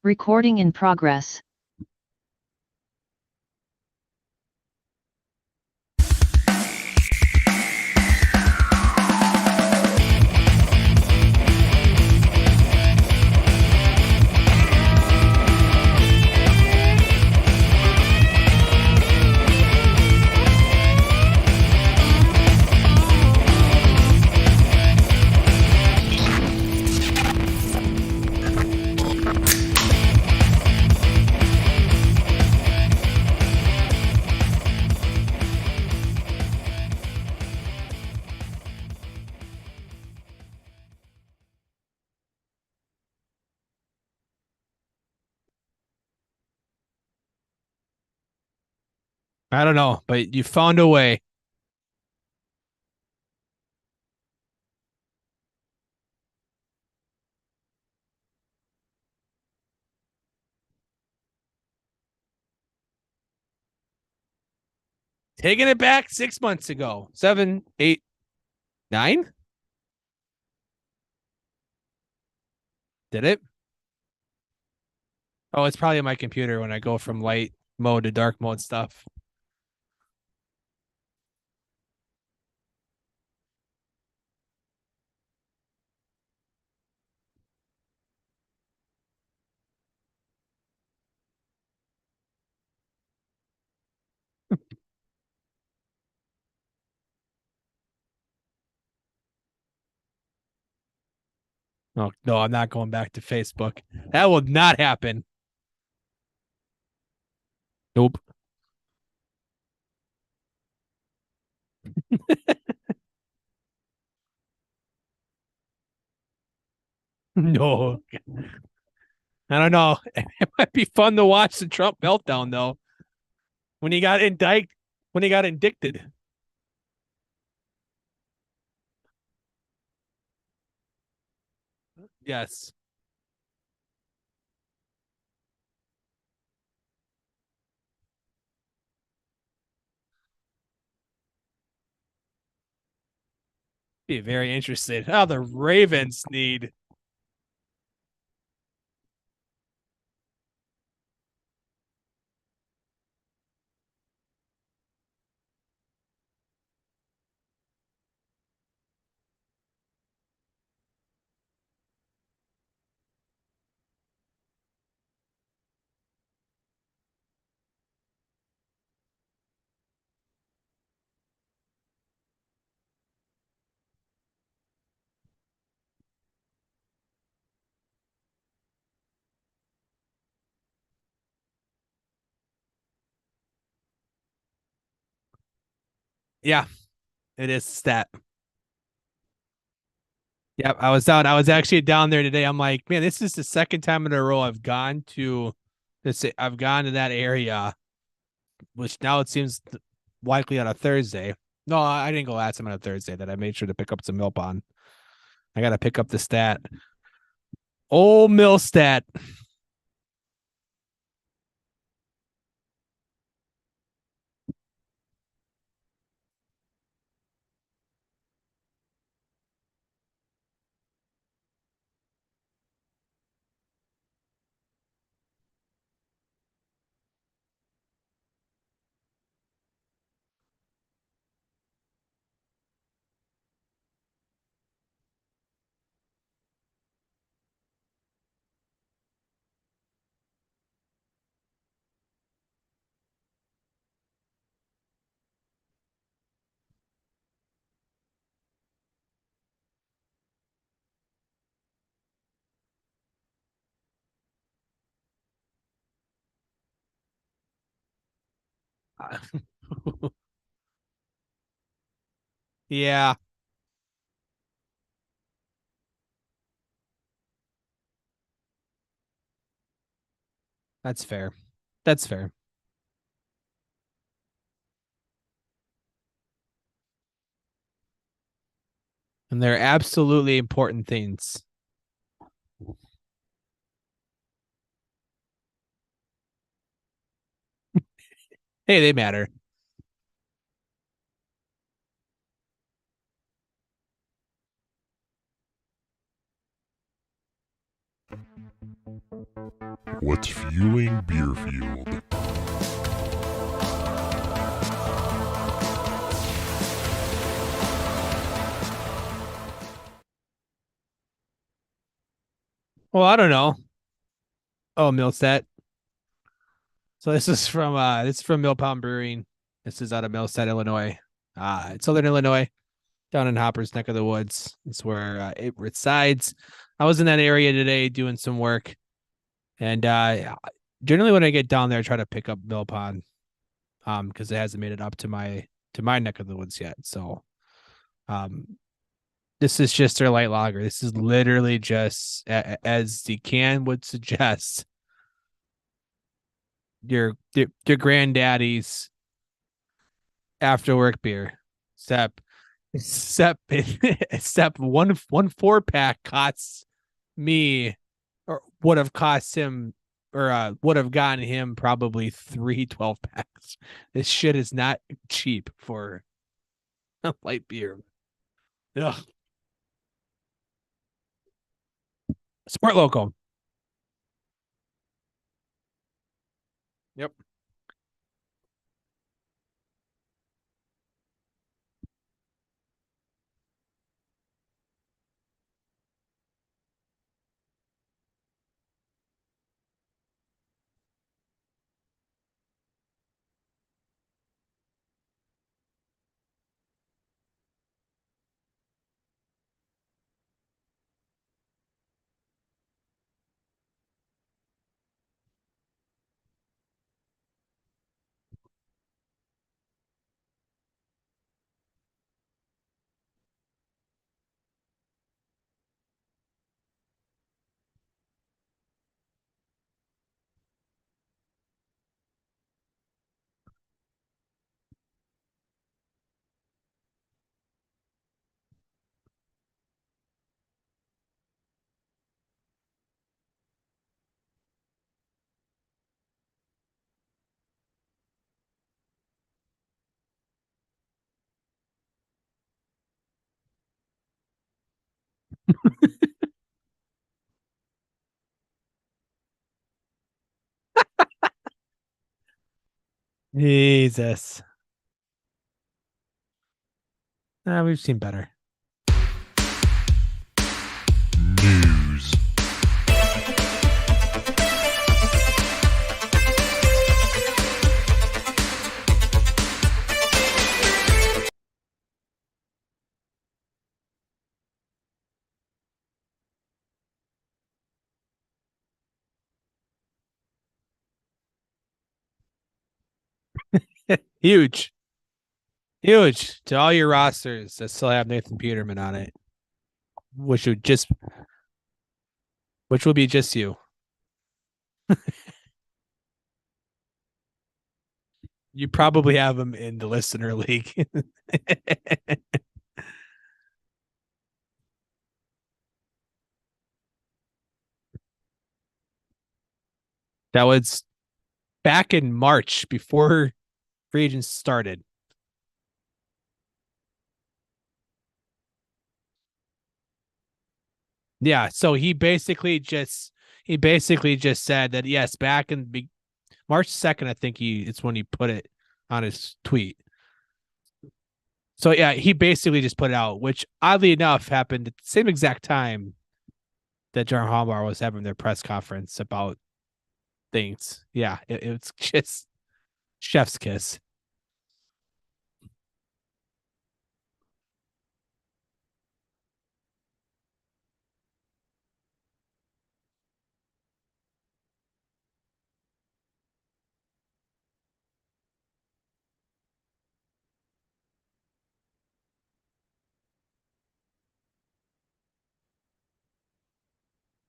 Recording in progress. I don't know, but you found a way. Taking it back 6 months ago. 7, 8, 9? Did it? Oh, it's probably my computer when I go from light mode to dark mode stuff. Oh, no, I'm not going back to Facebook. That will not happen. Nope. No. I don't know. It might be fun to watch the Trump meltdown though. When he got indicted. Yes. Be very interested. How the Ravens need. Yeah, it is stat. Yep, I was down. I was actually down there today. I'm like, man, this is the second time in a row I've gone to this. I've gone to that area, which now it seems likely on a Thursday. No, I didn't go last time on a Thursday. That I made sure to pick up some milk on. I got to pick up the stat. Old mill stat. Yeah, that's fair. That's fair. And they're absolutely important things. Hey, they matter. What's fueling Beerfield? Well, I don't know. Oh, Millset. So this is from Mill Pond Brewing. This is out of Millset, Illinois. It's Southern Illinois, down in Hopper's neck of the woods. It's where it resides. I was in that area today doing some work, and generally when I get down there, I try to pick up Mill Pond, because it hasn't made it up to my neck of the woods yet. So, um, this is just their light lager. This is literally just as the can would suggest, your granddaddy's after work beer. Except except except one 4-pack costs me, or would have cost him, or would have gotten him probably 3 12-packs. This shit is not cheap for a light beer. Ugh. Sport local. Yep. Jesus. We've seen better. News. Huge. Huge to all your rosters that still have Nathan Peterman on it, which would just which will be just you. You probably have him in the listener league. That was back in March before free agents started. Yeah, so he basically just said that yes, back in March 2nd, I think it's when he put it on his tweet. So yeah, he basically just put it out, which oddly enough happened at the same exact time that John Harbaugh was having their press conference about things. Yeah, it's just chef's kiss.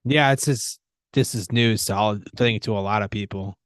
Yeah, it's just this is news to all thing to a lot of people.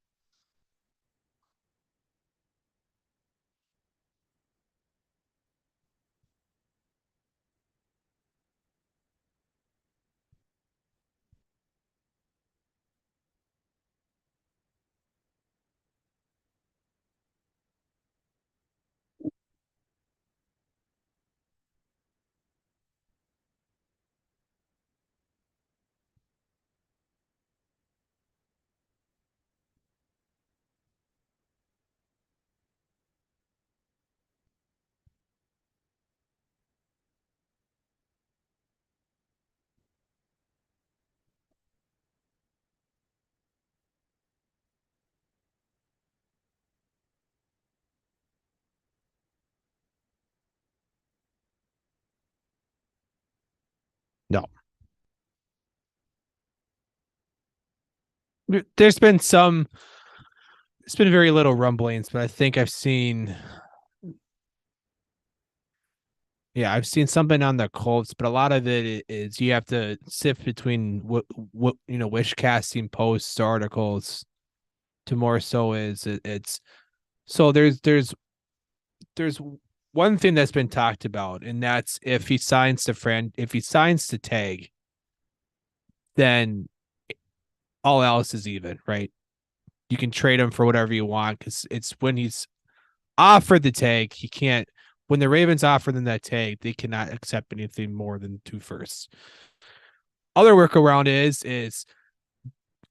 There's been some. It's been very little rumblings, but I think I've seen. Yeah, I've seen something on the Colts, but a lot of it is you have to sift between what wish casting posts articles to more so it's so there's one thing that's been talked about, and that's if he signs to tag, then all else is even, right? You can trade him for whatever you want because it's when he's offered the tag, he can't. When the Ravens offer them that tag, they cannot accept anything more than 2 firsts. Other workaround is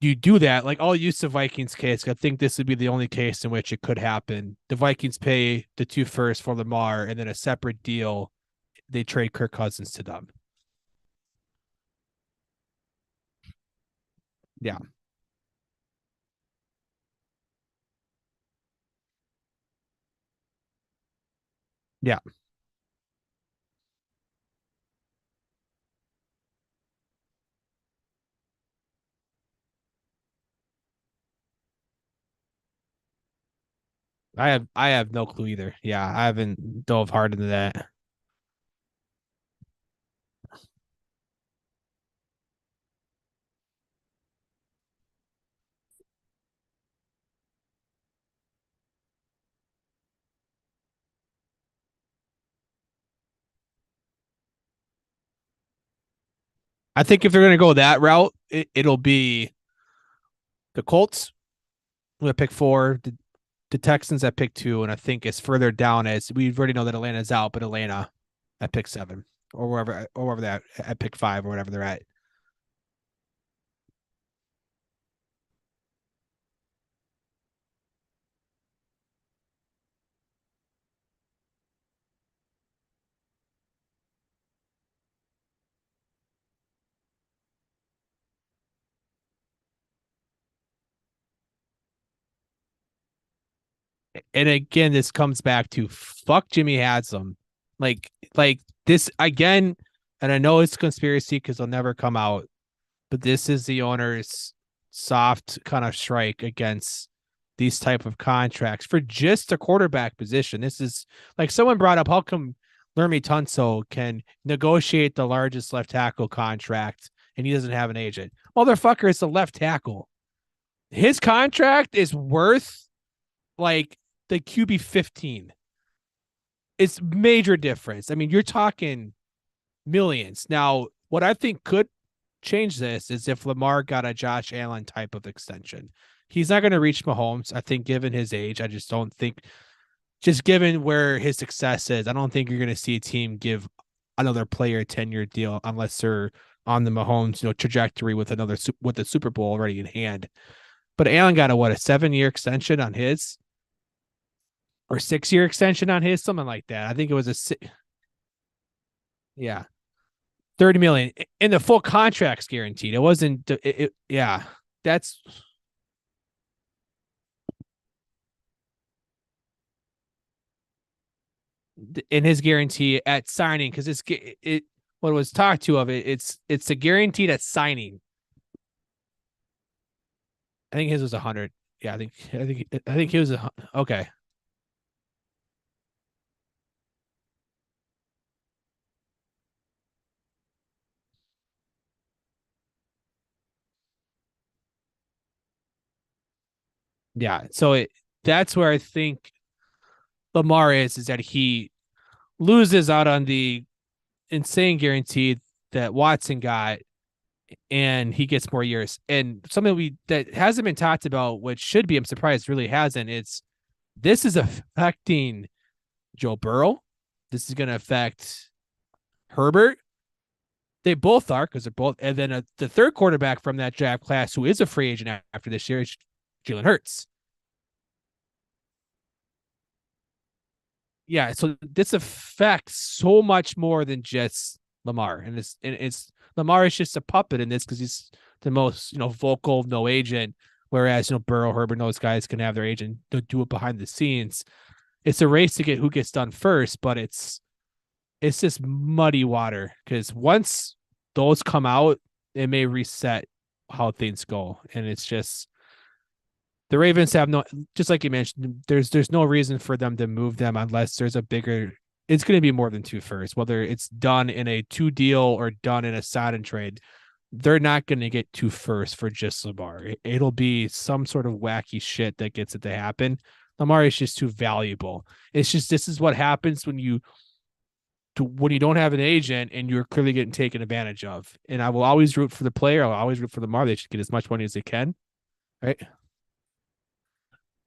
you do that, like I'll use the Vikings case. I think this would be the only case in which it could happen. The Vikings pay the 2 firsts for Lamar, and then a separate deal, they trade Kirk Cousins to them. Yeah, yeah. I have no clue either. Yeah, I haven't dove hard into that. I think if they're gonna go that route, it'll be the Colts with pick 4, the Texans at pick 2, and I think it's further down as we already know that Atlanta's out, but Atlanta at pick 7 or wherever that at pick 5 or whatever they're at. And again, this comes back to fuck Jimmy Haslam. Like this again, and I know it's conspiracy because they'll never come out, but this is the owner's soft kind of strike against these type of contracts for just a quarterback position. This is like someone brought up how come Lermy Tunso can negotiate the largest left tackle contract and he doesn't have an agent. Motherfucker, it's a left tackle. His contract is worth like the QB 15. It's major difference. I mean, you're talking millions. Now, what I think could change this is if Lamar got a Josh Allen type of extension. He's not going to reach Mahomes. I think, given his age, I just don't think, just given where his success is, I don't think you're going to see a team give another player a 10-year deal unless they're on the Mahomes trajectory with with the Super Bowl already in hand. But Allen got a 7-year extension on his or 6-year extension on his, something like that. I think it was yeah, 30 million, and the full contract's guaranteed. It wasn't, yeah, that's, in his guarantee at signing because what was talked to of it's a guaranteed at signing. I think his was 100. Yeah, I think he was okay. Yeah, so that's where I think Lamar is that he loses out on the insane guarantee that Watson got, and he gets more years. And something that hasn't been talked about, which should be, I'm surprised, really hasn't. It's this is affecting Joe Burrow. This is going to affect Herbert. They both are because they're both. And then the third quarterback from that draft class, who is a free agent after this year, is Jalen Hurts. Yeah, so this affects so much more than just Lamar, and it's Lamar is just a puppet in this because he's the most vocal, no agent. Whereas Burrow, Herbert, those guys can have their agent do it behind the scenes. It's a race to get who gets done first, but it's just muddy water because once those come out, it may reset how things go. And it's just the Ravens have no, just like you mentioned, there's no reason for them to move them unless there's a bigger. It's going to be more than two firsts, whether it's done in a two deal or done in a sign and trade. They're not going to get two firsts for just Lamar. It'll be some sort of wacky shit that gets it to happen. Lamar is just too valuable. It's just this is what happens when you don't have an agent and you're clearly getting taken advantage of. And I will always root for the player. I'll always root for the Lamar. They should get as much money as they can. Right.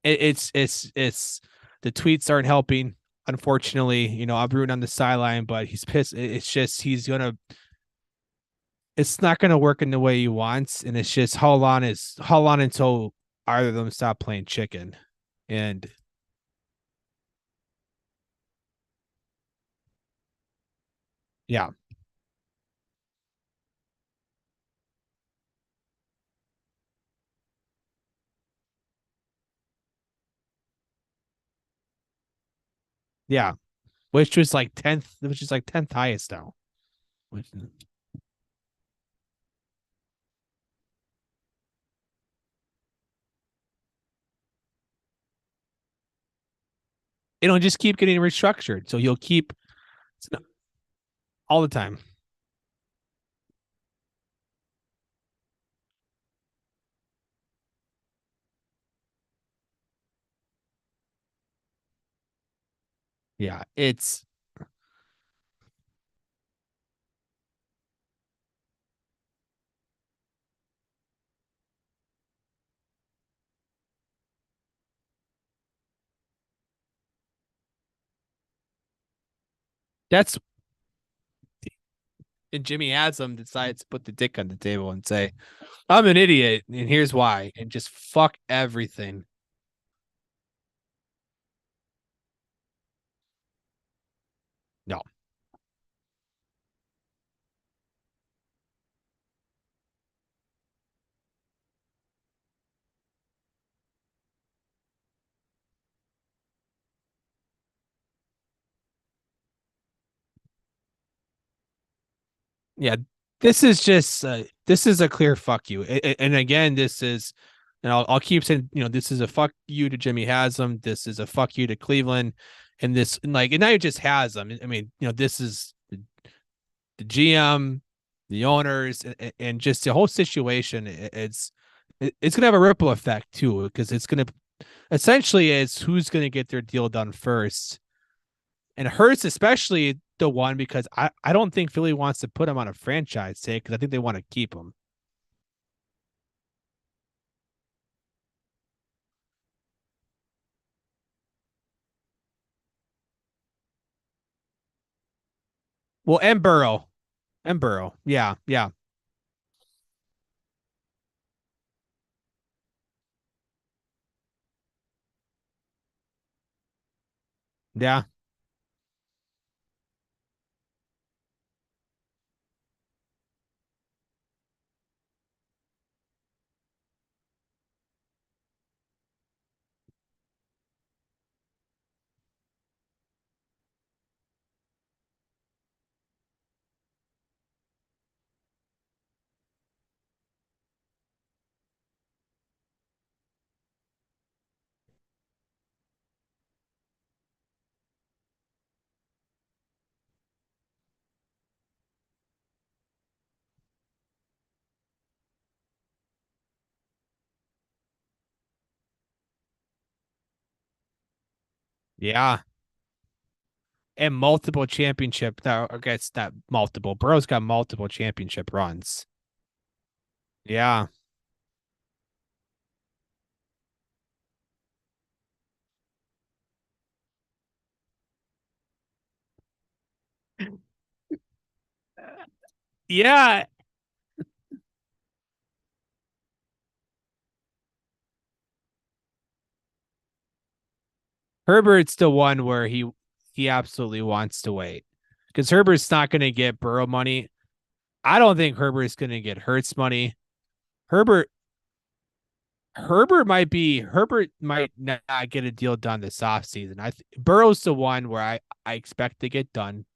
It's the tweets aren't helping. Unfortunately, I'm rooting on the sideline, but he's pissed. It's just it's not gonna work in the way he wants, and it's just how long until either of them stop playing chicken. And yeah, yeah, which is like 10th highest now. Which, it'll just keep getting restructured, so you'll keep all the time. Yeah, that's and Jimmy Haslam decides to put the dick on the table and say, I'm an idiot, and here's why, and just fuck everything. No. Yeah, this is a clear fuck you. And again, this is, and I'll keep saying, this is a fuck you to Jimmy Haslam. This is a fuck you to Cleveland, and this like, and now it just Haslam. I mean, this is the GM, the owners, and just the whole situation. It's gonna have a ripple effect too, because it's gonna essentially is who's gonna get their deal done first. And Hurts, especially the one, because I don't think Philly wants to put him on a franchise tag because I think they want to keep him. Well, and Burrow. Yeah, yeah, yeah, yeah. And multiple championship. No, I guess not multiple. Burrow's got multiple championship runs. Yeah, yeah. Herbert's the one where he absolutely wants to wait because Herbert's not going to get Burrow money. I don't think Herbert's going to get Hurts money. Herbert Herbert might not get a deal done this offseason. Burrow's the one where I expect to get done.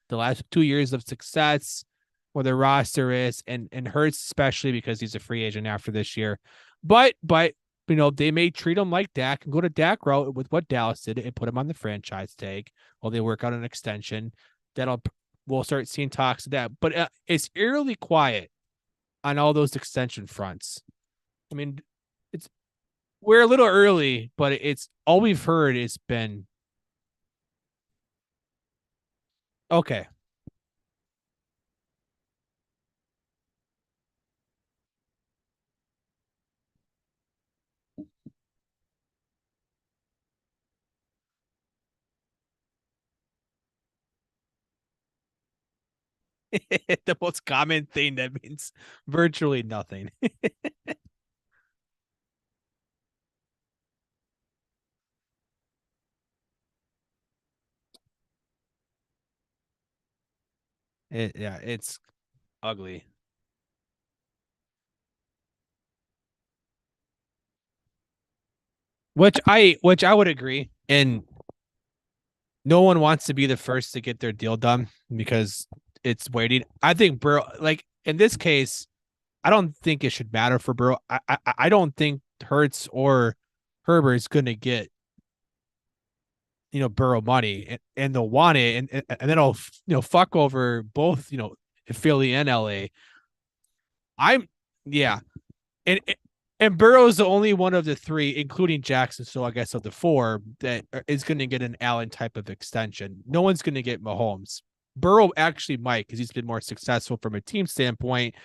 The last 2 years of success, where the roster is, and Hurts especially because he's a free agent after this year. But they may treat him like Dak and go to Dak route with what Dallas did and put him on the franchise tag while they work out an extension. That'll we'll start seeing talks of that. But it's eerily quiet on all those extension fronts. I mean, it's we're a little early, but it's all we've heard has been okay. The most common thing that means virtually nothing. Yeah, it's ugly. Which I would agree. And no one wants to be the first to get their deal done because it's waiting. I think Burrow, like in this case, I don't think it should matter for Burrow. I don't think Hurts or Herbert is going to get Burrow money, and they'll want it, and then it'll fuck over both Philly and LA. I'm yeah, and and Burrow's the only one of the three, including Jackson. So I guess of the four that is going to get an Allen type of extension. No one's going to get Mahomes. Burrow actually might because he's been more successful from a team standpoint.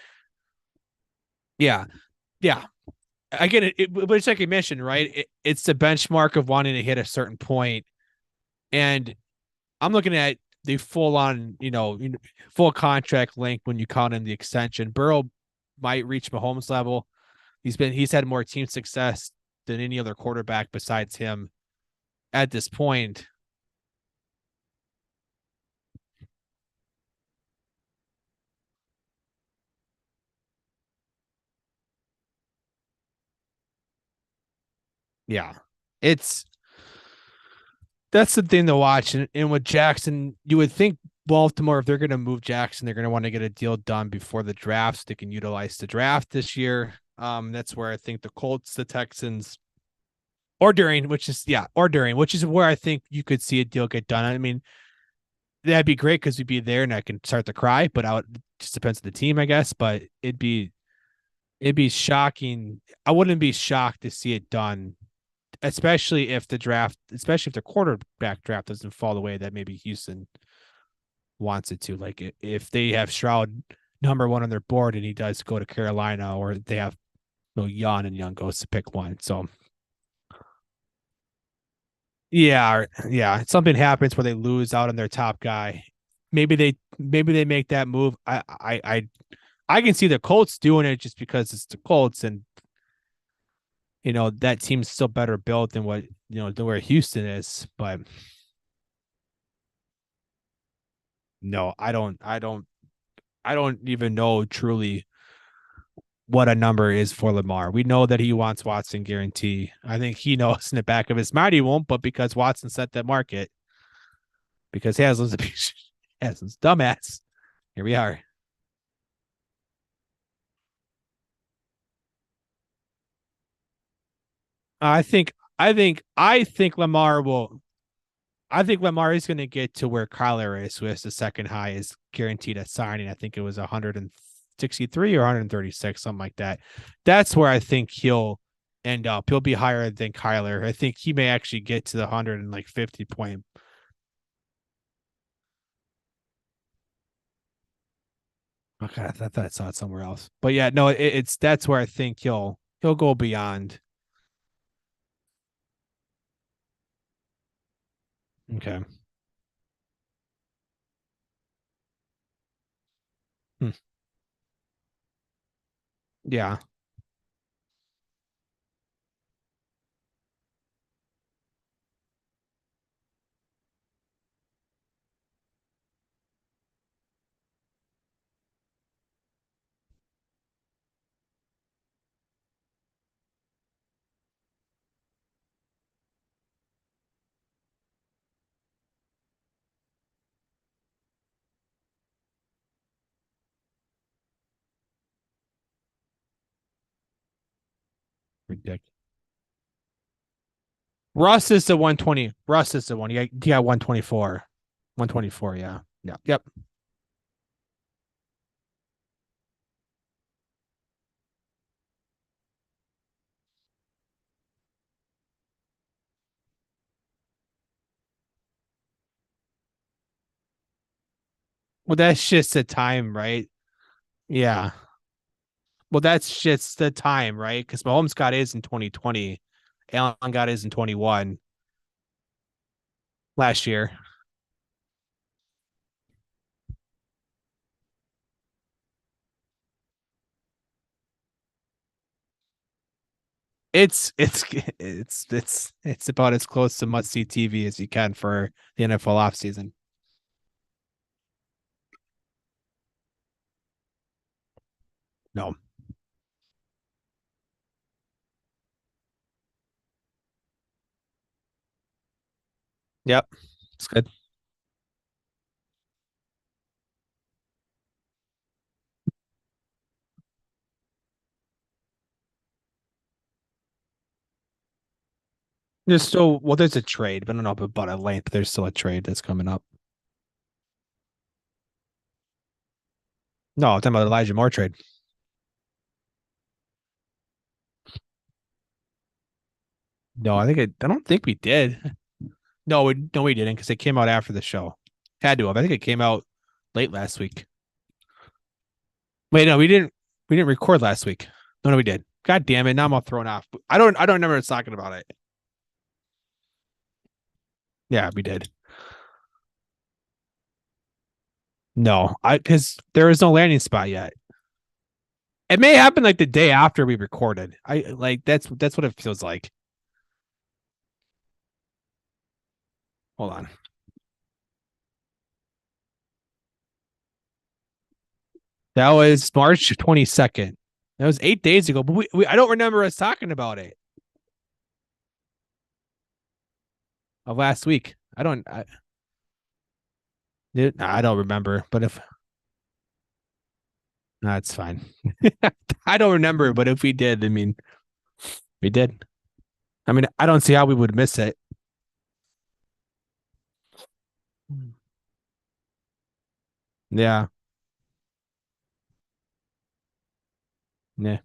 Yeah, yeah. Again, which like you mentioned, right? It's the benchmark of wanting to hit a certain point, and I'm looking at the full on, full contract length when you count in the extension. Burrow might reach Mahomes level. He's had more team success than any other quarterback besides him at this point. Yeah. It's that's the thing to watch. And with Jackson, you would think Baltimore, if they're going to move Jackson, they're going to want to get a deal done before the draft so they can utilize the draft this year. That's where I think the Colts, the Texans, or during, which is where I think you could see a deal get done. I mean, that'd be great because we'd be there and I can start to cry, but just depends on the team, I guess. But it'd be shocking. I wouldn't be shocked to see it done, especially if the quarterback draft doesn't fall the way that maybe Houston wants it to. Like if they have Stroud number one on their board and he does go to Carolina, or they have Young and Young goes to pick one. So yeah, yeah, something happens where they lose out on their top guy. Maybe they make that move. I can see the Colts doing it just because it's the Colts, and that team's still better built than what than where Houston is. But no, I don't even know truly what a number is for Lamar. We know that he wants Watson guarantee. I think he knows in the back of his mind he won't, but because Watson set that market, because Haslam's a piece, Haslam's dumbass. Here we are. I think Lamar will. I think Lamar is going to get to where Kyler is, who has the second highest guaranteed at signing. I think it was 163 or 136, something like that. That's where I think he'll end up. He'll be higher than Kyler. I think he may actually get to the 150 point. Okay, I thought I saw it somewhere else. But yeah, no, it's that's where I think he'll go beyond. Okay. Hmm. Yeah. Ridiculous. Russ is the 120. Russ is the one. You got 124. 124, yeah. Yeah. Yep. Well, that's just the time, right? Yeah. Well, that's just the time, right? Because Mahomes got his in 2020. Allen got his in 21 last year. It's about as close to must see TV as you can for the NFL offseason. No. Yep. It's good. There's still there's a trade, but I don't know about a length. There's still a trade that's coming up. No, I'm talking about Elijah Moore trade. No, I don't think we did. No, we didn't because it came out after the show. Had to have. I think it came out late last week. Wait, no, we didn't. We didn't record last week. No, we did. God damn it! Now I'm all thrown off. I don't remember us talking about it. Yeah, we did. No, I because there is no landing spot yet. It may happen like the day after we recorded. I like that's what it feels like. Hold on. That was March 22nd. That was 8 days ago, but I don't remember us talking about it of last week. I don't remember, but if that's fine. I don't remember, but if we did, I mean, we did. I mean, I don't see how we would miss it. Yeah, yeah,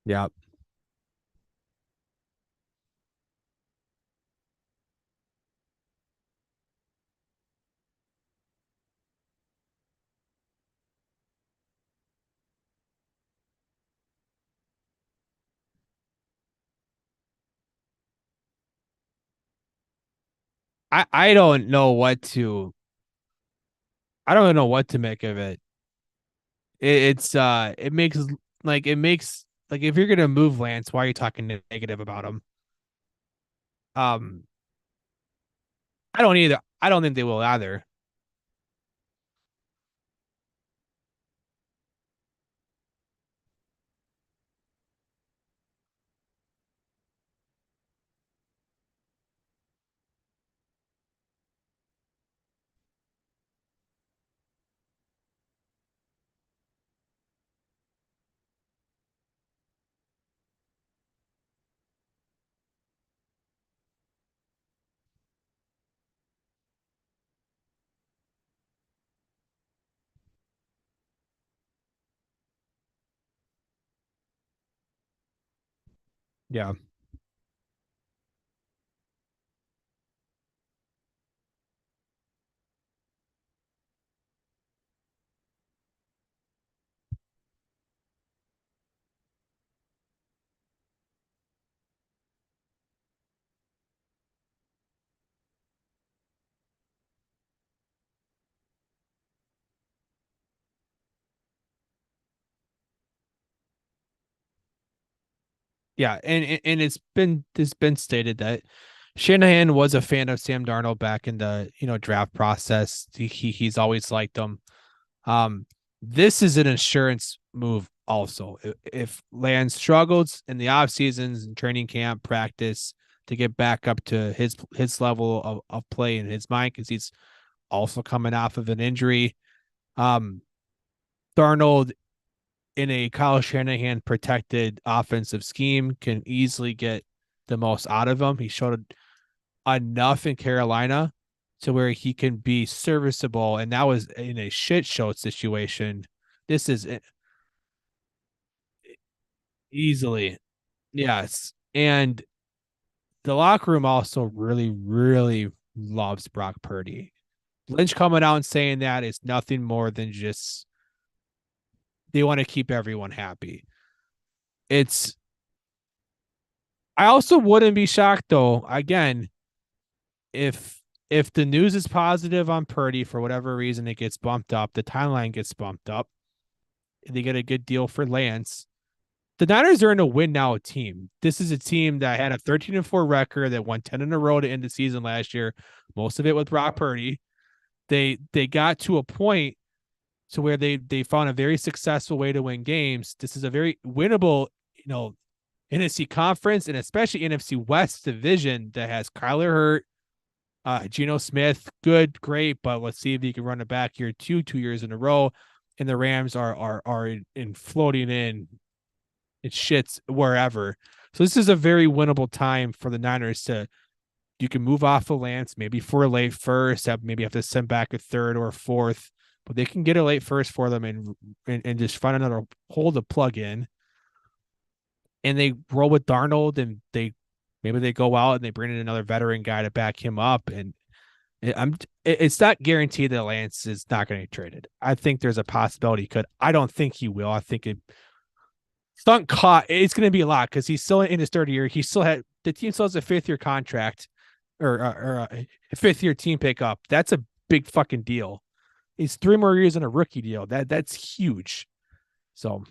yeah. I don't know what to. I don't know what to make of it. It makes like if you're gonna move Lance, why are you talking negative about him? Um, I don't either. I don't think they will either. Yeah, Yeah, and it's been stated that Shanahan was a fan of Sam Darnold back in the draft process. He's always liked him. Um, this is an insurance move also. If Land struggles in the off seasons and training camp practice to get back up to his level of play in his mind, because he's also coming off of an injury. Um, Darnold in a Kyle Shanahan protected offensive scheme can easily get the most out of him. He showed enough in Carolina to where he can be serviceable, and that was in a shit show situation. This is easily, yes. And the locker room also really, really loves Brock Purdy. Lynch coming out and saying that is nothing more than just they want to keep everyone happy. It's I also wouldn't be shocked though, again, if the news is positive on Purdy for whatever reason it gets bumped up, the timeline gets bumped up, and they get a good deal for Lance. The Niners are in a win now team. This is a team that had a 13-4 record that won 10 in a row to end the season last year, most of it with Brock Purdy. They got to a point to where they found a very successful way to win games. This is a very winnable, NFC conference and especially NFC West division that has Kyler Hurt, Geno Smith, good, great, but let's see if he can run it back here 2 years in a row. And the Rams are in floating in it shits wherever. So this is a very winnable time for the Niners to you can move off of Lance, maybe for a late first, maybe have to send back a third or a fourth, but they can get a late first for them and just find another hole to plug in. And they roll with Darnold and maybe they go out and they bring in another veteran guy to back him up. And it's not guaranteed that Lance is not going to get traded. I think there's a possibility he could. I don't think he will. I think stunt caught. It's going to be a lot because he's still in his third year. He still had the team still has a 5th-year contract or a 5th-year team pickup. That's a big fucking deal. It's 3 more years in a rookie deal. That's huge. So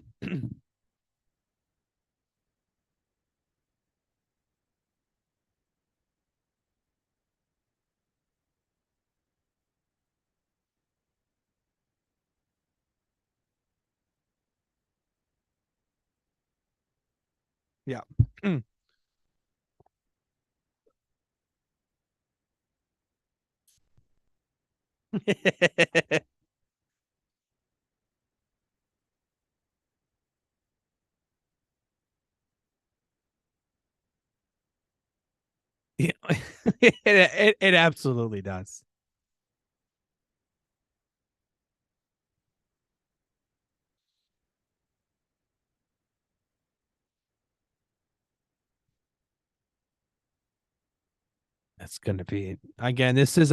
yeah. Yeah. It absolutely does. That's going to be again. This is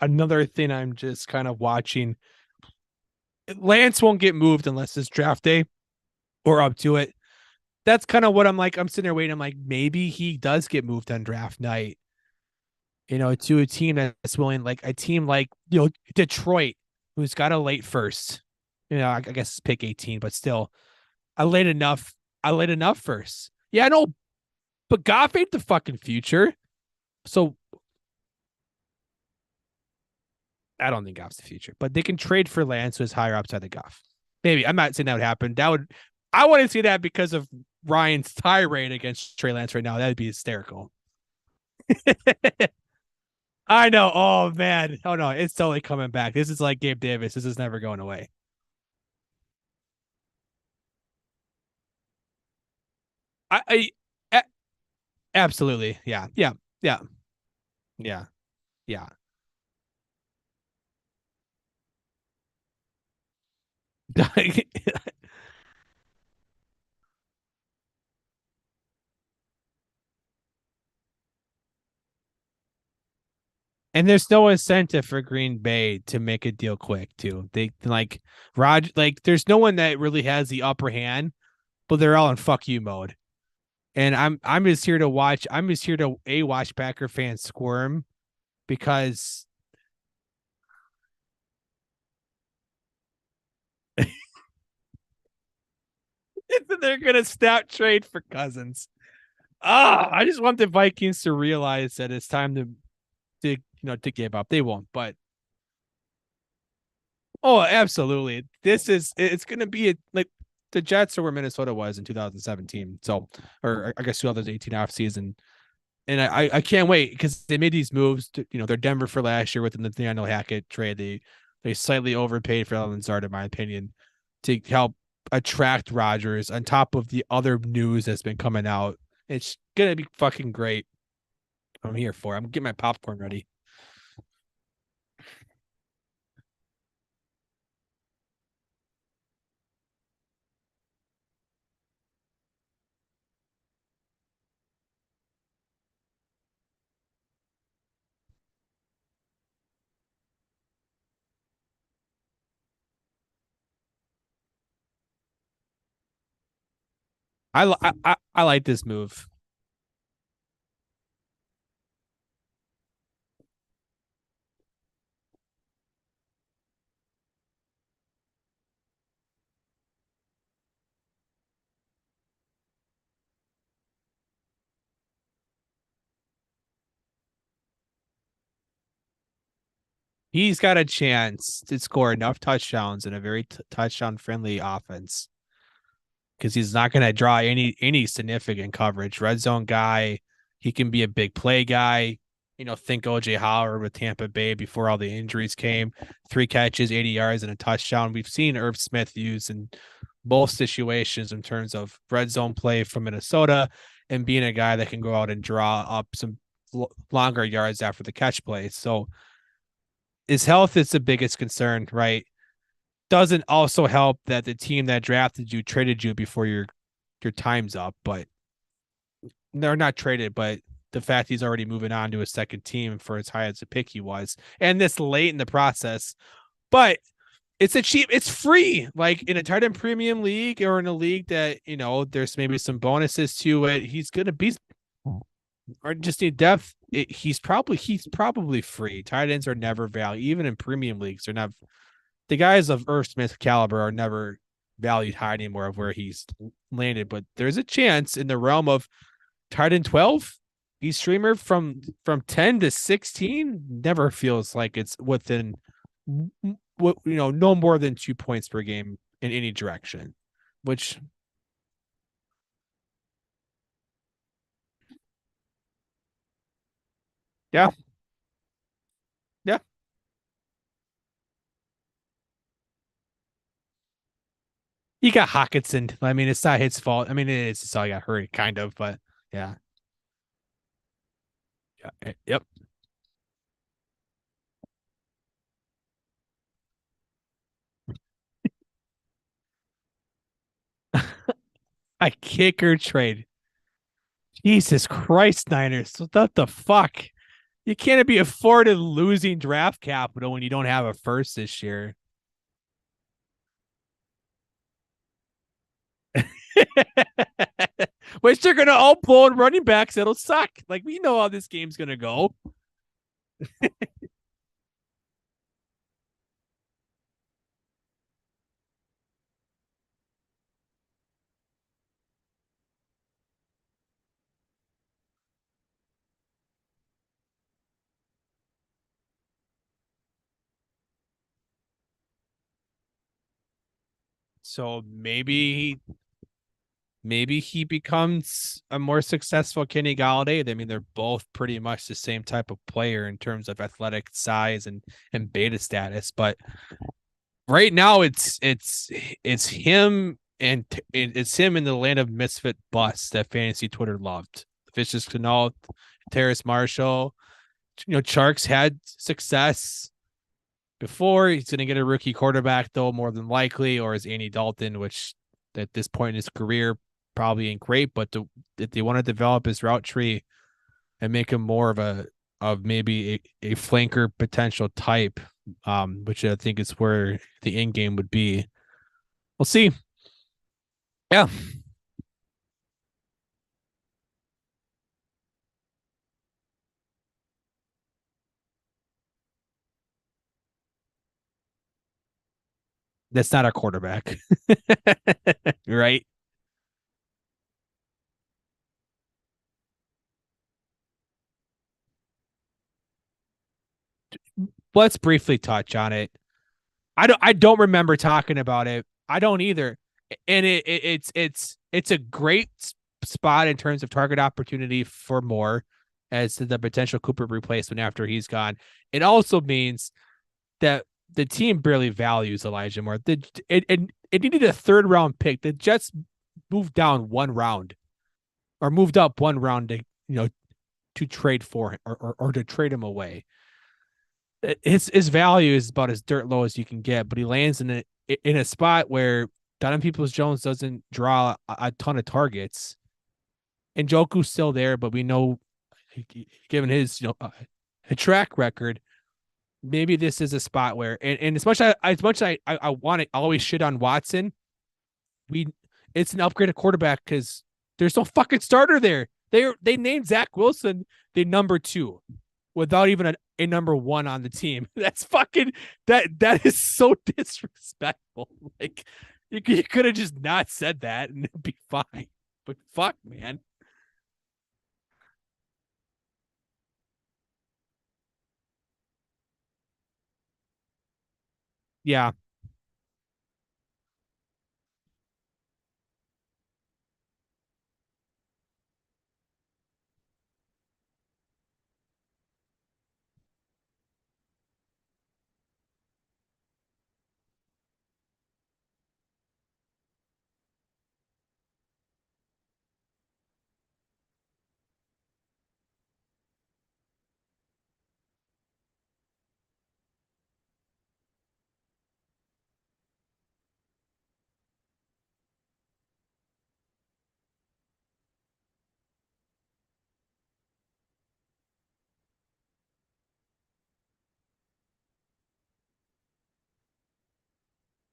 another thing I'm just kind of watching. Lance won't get moved unless it's draft day or up to it. That's kind of what I'm like. I'm sitting there waiting. I'm like, maybe he does get moved on draft night, to a team that's willing, like a team like, Detroit, who's got a late first. I guess pick 18, but still, I late enough. I late enough first. Yeah, no, but Goff ain't the fucking future. So I don't think Goff's the future, but they can trade for Lance, who's higher upside than Goff. Maybe I'm not saying that would happen. I want to see that because of Ryan's tirade against Trey Lance right now. That'd be hysterical. I know. Oh man. Oh no, it's totally coming back. This is like Gabe Davis. This is never going away. I absolutely. Yeah. Yeah. Yeah. Yeah. Yeah. And there's no incentive for Green Bay to make a deal quick, too. They like there's no one that really has the upper hand, but they're all in fuck you mode. And I'm just here to watch. I'm just here to watch Packer fans squirm because they're gonna snap trade for Cousins. I just want the Vikings to realize that it's time to give up. They won't, but oh, absolutely. It's going to be like the Jets are where Minnesota was in 2017. So, or I guess 2018 off season. And I can't wait because they made these moves to, they're Denver for last year with the Nathaniel Hackett trade. They slightly overpaid for Alan Zard, in my opinion, to help attract Rodgers on top of the other news that's been coming out. It's gonna be fucking great. I'm here for it. I'm getting my popcorn ready. I like this move. He's got a chance to score enough touchdowns in a very touchdown friendly offense because he's not going to draw any significant coverage. Red zone guy, he can be a big play guy. Think OJ Howard with Tampa Bay before all the injuries came. 3 catches, 80 yards, and a touchdown. We've seen Irv Smith use in both situations in terms of red zone play from Minnesota and being a guy that can go out and draw up some longer yards after the catch play. So his health is the biggest concern, right? Doesn't also help that the team that drafted you traded you before your time's up, but they're not traded, but the fact he's already moving on to a second team for as high as a pick he was, and this late in the process. But it's free, like in a tight end premium league or in a league that there's maybe some bonuses to it. He's gonna be or just need depth. He's probably free. Tight ends are never valued, even in premium leagues. They're not the guys of Irv Smith caliber are never valued high anymore of where he's landed. But there's a chance in the realm of tight end 12. He's streamer from 10 to 16 never feels like it's within what no more than 2 points per game in any direction, which yeah, yeah. He got Hawkinson. I mean, it's not his fault. I mean, it's all he got hurt, kind of, but yeah. Yeah. Yep. A kicker trade. Jesus Christ, Niners. What the fuck? You can't be afforded losing draft capital when you don't have a first this year. Which they're gonna all pull in running backs that'll suck. Like we know how this game's gonna go. So maybe he becomes a more successful Kenny Galladay. I mean, they're both pretty much the same type of player in terms of athletic size and beta status. But right now, it's him and it's him in the land of misfit busts that fantasy Twitter loved. Vicious Canal, Terrace Marshall. Charks had success before. He's going to get a rookie quarterback, though, more than likely, or is Andy Dalton, which at this point in his career probably ain't great. But if they want to develop his route tree and make him more of maybe a flanker potential type, which I think is where the end game would be. We'll see. Yeah, that's not a quarterback, right? let's briefly touch on it. I don't remember talking about it. I don't either. And it's a great spot in terms of target opportunity for Moore as the potential Cooper replacement after he's gone. It also means that the team barely values Elijah Moore. It needed a third round pick. The Jets moved down one round or moved up one round to to trade for him or to trade him away. His value is about as dirt low as you can get, but he lands in a spot where Donovan Peoples Jones doesn't draw a ton of targets. And Joku's still there, but we know, given his a track record, maybe this is a spot where and as much as I want to always shit on Watson, we it's an upgraded quarterback because there's no fucking starter there. They named Zach Wilson the number 2 without even a number 1 on the team. That's fucking that is so disrespectful. Like you could have just not said that and it'd be fine. But fuck, man. Yeah,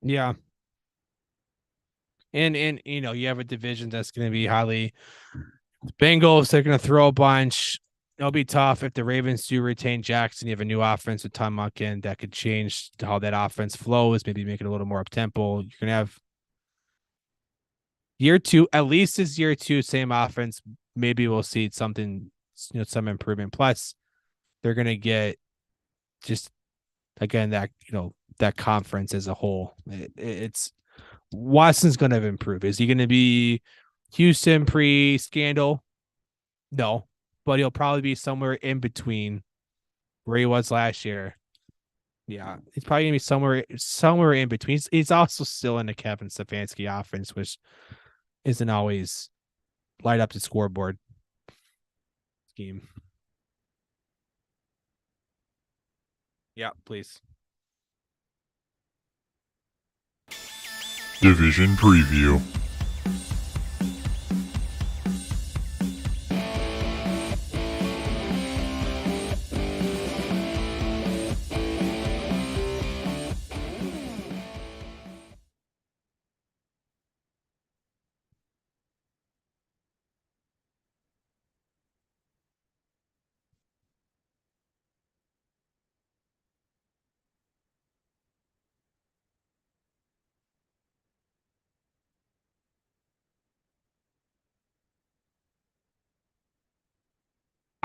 yeah. And you have a division that's going to be highly Bengals. They're going to throw a bunch. It'll be tough if the Ravens do retain Jackson. You have a new offense with Tom Munkin that could change how that offense flows. Maybe make it a little more up tempo. You're going to have year 2, at least is year 2, same offense. Maybe we'll see something, some improvement. Plus, they're going to get just again that conference as a whole. It's Watson's going to improve. Is he going to be Houston pre-scandal? No, but he'll probably be somewhere in between where he was last year. Yeah, he's probably gonna be somewhere in between. He's also still in the Kevin Stefanski offense, which isn't always light up the scoreboard scheme. Yeah, please. Division Preview.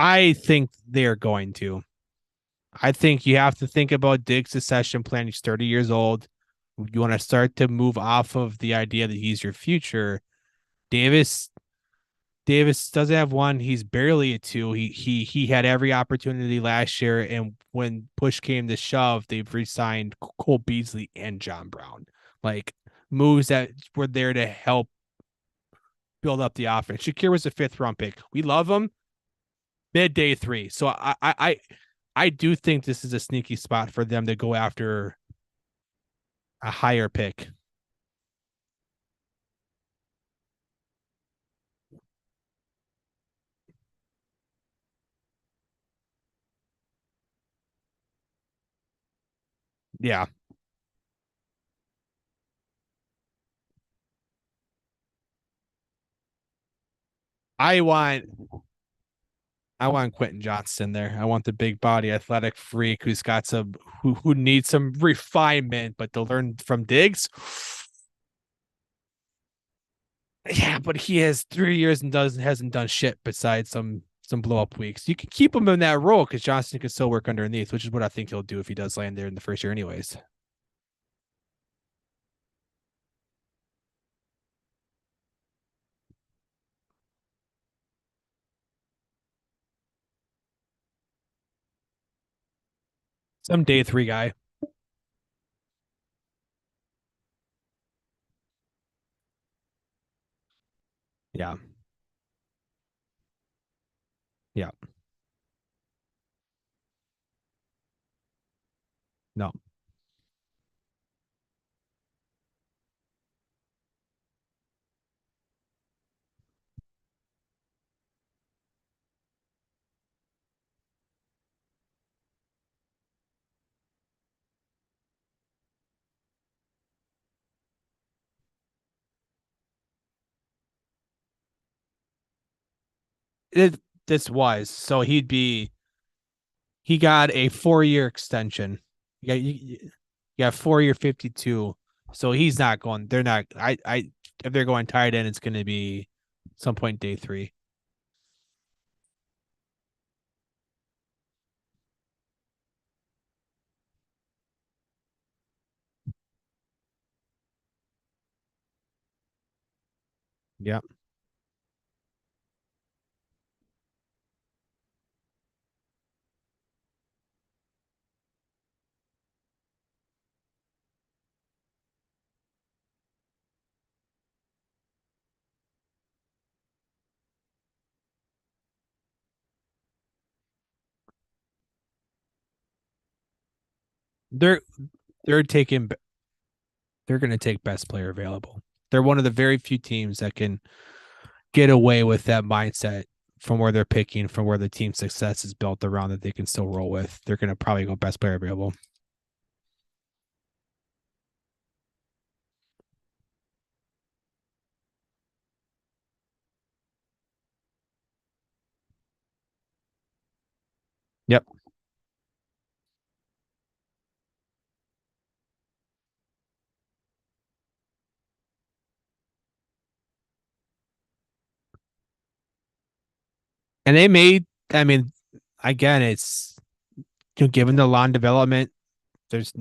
I think they're going to. I think you have to think about Diggs' succession plan. He's 30 years old. You want to start to move off of the idea that he's your future. Davis Davis doesn't have one. He's barely a 2. He had every opportunity last year, and when push came to shove, they've re-signed Cole Beasley and John Brown. Like moves that were there to help build up the offense. Shakir was a 5th-round pick. We love him. Mid day 3. So I do think this is a sneaky spot for them to go after a higher pick. Yeah. I want I want Quentin Johnston there. I want the big body athletic freak who's got some who needs some refinement, but to learn from Diggs. Yeah, but he has 3 years and hasn't done shit besides some some blow up weeks. You can keep him in that role because Johnson can still work underneath, which is what I think he'll do if he does land there in the first year, anyways. Some day three guy. Yeah. Yeah. No. It, this was so he got a 4 year extension. Yeah, you got 4 year 52. So he's not going. They're not. I if they're going tight end, it's going to be some point day three. Yeah, they're they're taking. They're going to take best player available. They're one of the very few teams that can get away with that mindset from where they're picking, from where the team success is built around that they can still roll with. They're going to probably go best player available. Yep. And they made, I mean, again, it's given the lawn development, there's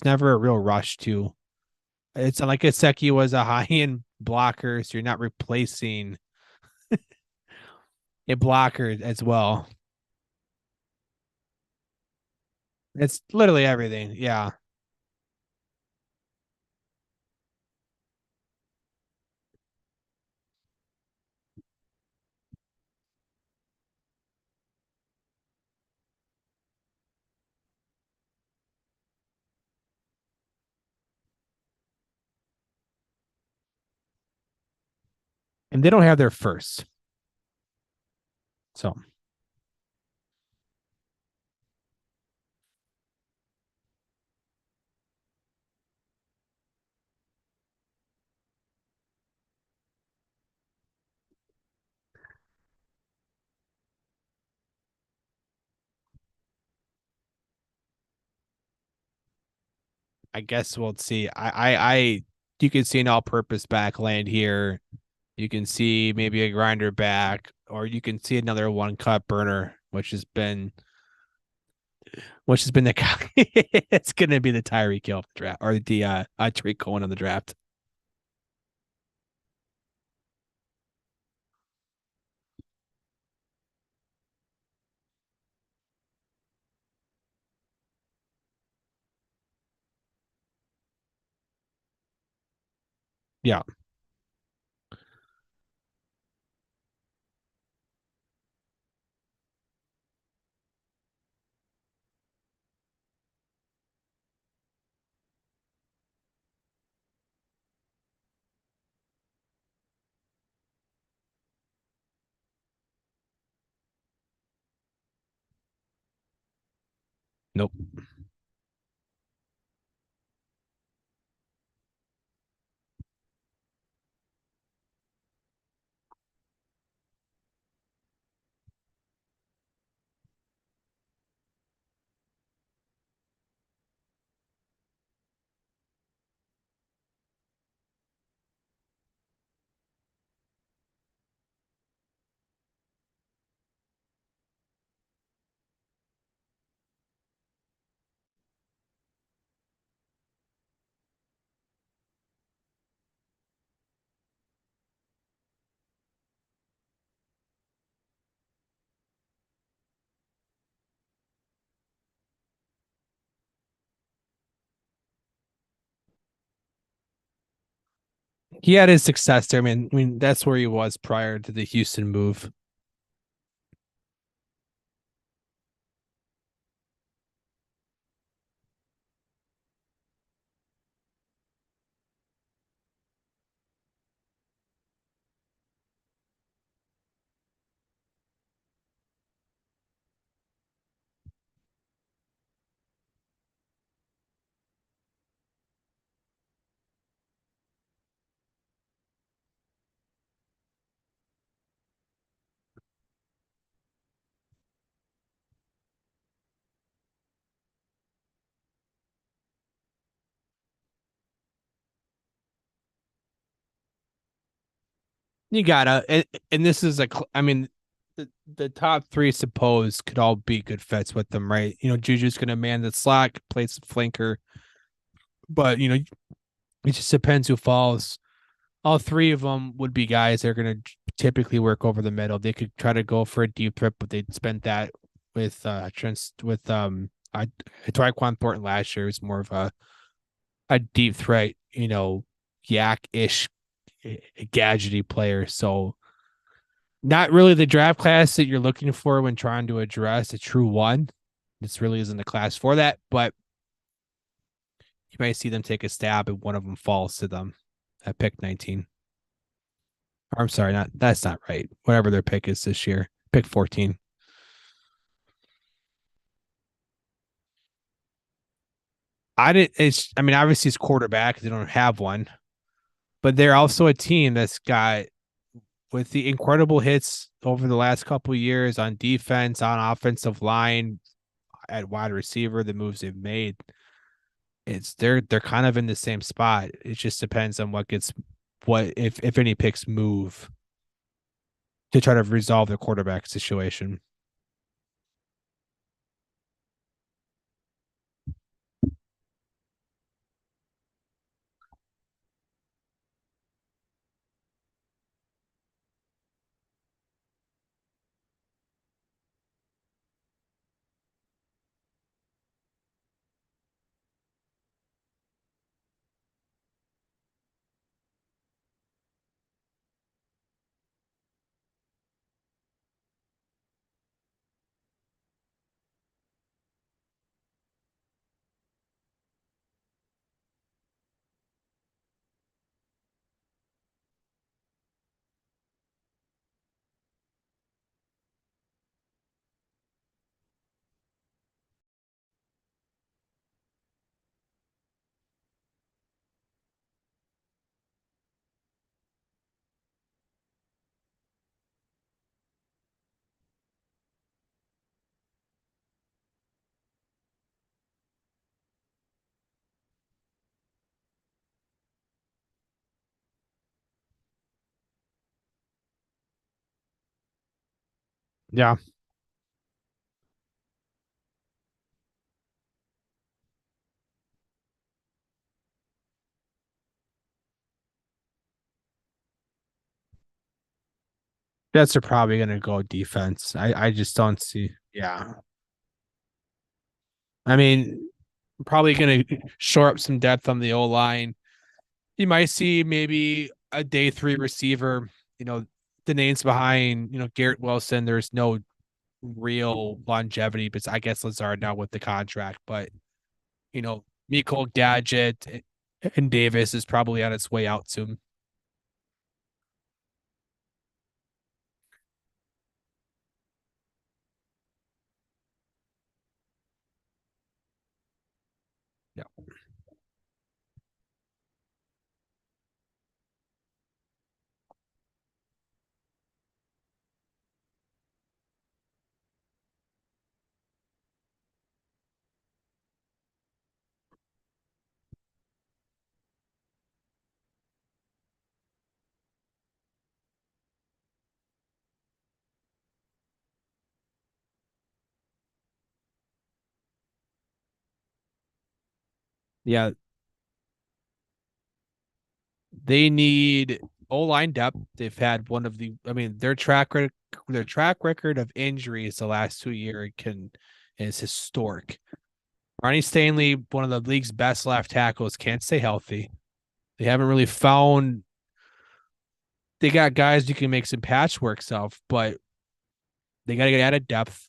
never a real rush to. It's not like Seki was a high end blocker, so you're not replacing a blocker as well. It's literally everything. Yeah. And they don't have their first. So I guess we'll see. You can see an all purpose back land here. You can see maybe a grinder back, or you can see another one cut burner, which has been the it's gonna be the Tyreek Hill draft or the Tariq Cohen on the draft. Yeah. Nope. He had his success there. I mean that's where he was prior to the Houston move. You gotta, and this is I mean, the top three suppose could all be good fits with them, right? Juju's gonna man the slack, play some flanker, but it just depends who falls. All three of them would be guys that are gonna typically work over the middle. They could try to go for a deep threat, but they'd spend that with I Tyquan Thornton last year was more of a deep threat, yak-ish gadgety player. So not really the draft class that you're looking for when trying to address a true one. This really isn't the class for that, but you might see them take a stab and one of them falls to them at pick 19. Or I'm sorry, that's not right. Whatever their pick is this year, pick 14. I mean, obviously it's quarterback. They don't have one, but they're also a team that's got with the incredible hits over the last couple of years on defense, on offensive line, at wide receiver, the moves they've made. They're kind of in the same spot. It just depends on what if any picks move to try to resolve the quarterback situation. Yeah, that's are probably gonna go defense. I just don't see. Yeah, I mean, probably gonna shore up some depth on the O line. You might see maybe a day three receiver. You know, the names behind Garrett Wilson. There's no real longevity, but I guess Lazard now with the contract. But Miko Gadget and Davis is probably on its way out soon. Yeah, yeah. They need O line depth. They've had one of the. I mean, their track record of injuries the last 2 years is historic. Ronnie Stanley, one of the league's best left tackles, can't stay healthy. They haven't really found they got guys you can make some patchworks of, but they got to get added depth.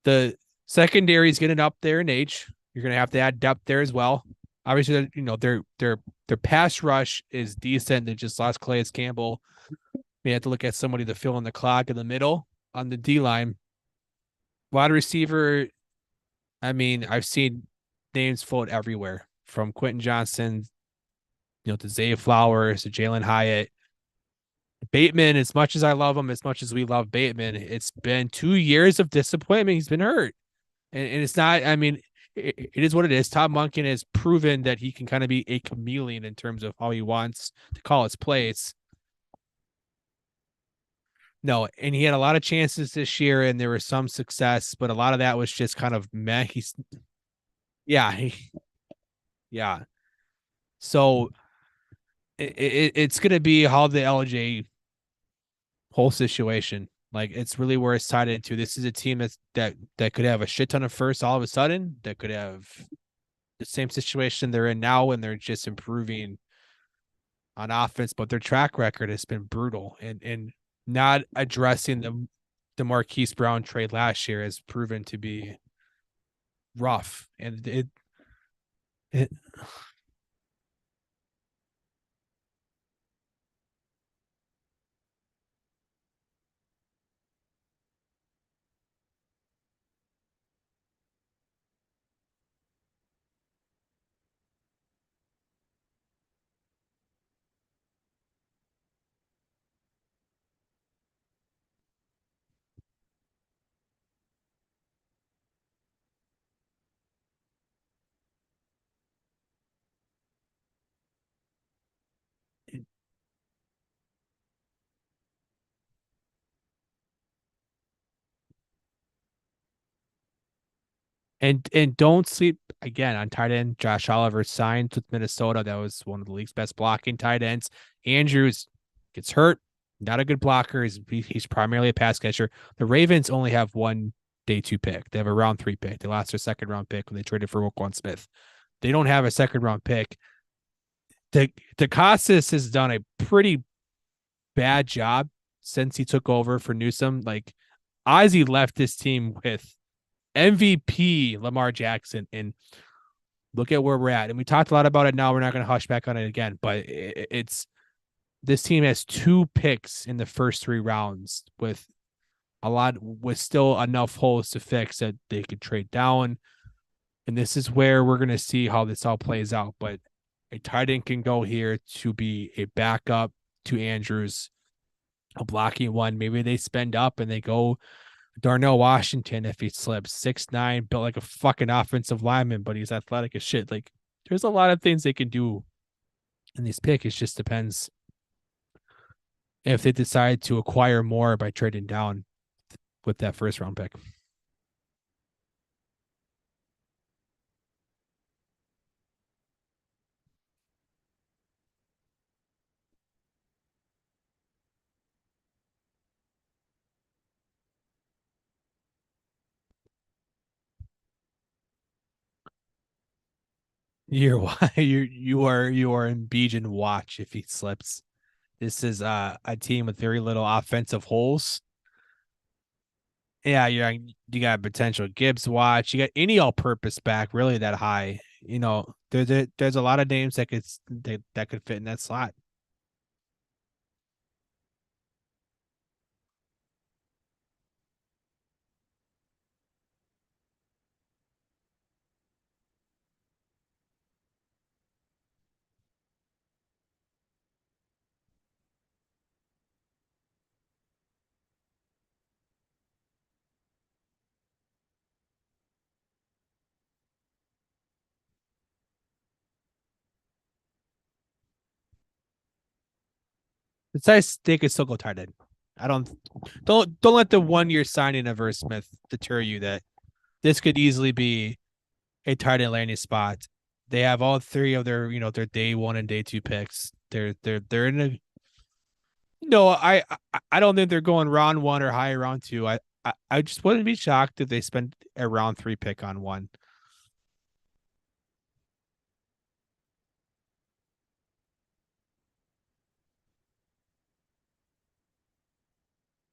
The secondary is getting up there in age. You're going to have to add depth there as well. Obviously, their pass rush is decent. They just lost Calais Campbell. We have to look at somebody to fill in the clock in the middle on the D line. Wide receiver, I mean, I've seen names float everywhere from Quentin Johnson, to Zay Flowers to Jalen Hyatt. Bateman, as much as I love him, as much as we love Bateman, it's been 2 years of disappointment. He's been hurt. And it's not, I mean, it is what it is. Todd Monken has proven that he can kind of be a chameleon in terms of how he wants to call his plays. No, and he had a lot of chances this year, and there was some success, but a lot of that was just kind of meh. Yeah, yeah. So it's going to be how the LJ whole situation. Like, it's really where it's tied into. This is a team that could have a shit ton of firsts all of a sudden. That could have the same situation they're in now, and they're just improving on offense, but their track record has been brutal, and not addressing the Marquise Brown trade last year has proven to be rough, and it and don't sleep again on tight end. Josh Oliver signed with Minnesota. That was one of the league's best blocking tight ends. Andrews gets hurt, not a good blocker. He's primarily a pass catcher. The Ravens only have one day two pick. They have a round three pick. They lost their second round pick when they traded for Roquan Smith. They don't have a second round pick. DeCassis has done a pretty bad job since he took over for Newsom. Like, Ozzie left this team with MVP Lamar Jackson, and look at where we're at. And we talked a lot about it. Now we're not going to hush back on it again, but it's this team has two picks in the first three rounds with still enough holes to fix that they could trade down. And this is where we're going to see how this all plays out. But a tight end can go here to be a backup to Andrews, a blocking one. Maybe they spend up and they go Darnell Washington if he slips. 6'9", built like a fucking offensive lineman, but he's athletic as shit. Like, there's a lot of things they can do in this pick. It just depends if they decide to acquire more by trading down with that first round pick. You are in Bijan watch if he slips. This is a team with very little offensive holes. Yeah, you got potential Gibbs watch. You got any all-purpose back really that high. There's a lot of names that could fit in that slot. Besides, they could still go tight end. I don't let the 1 year signing of Irv Smith deter you that this could easily be a tight end landing spot. They have all three of their day one and day two picks. They're in a no. I don't think they're going round one or high round two. I just wouldn't be shocked if they spend a round three pick on one.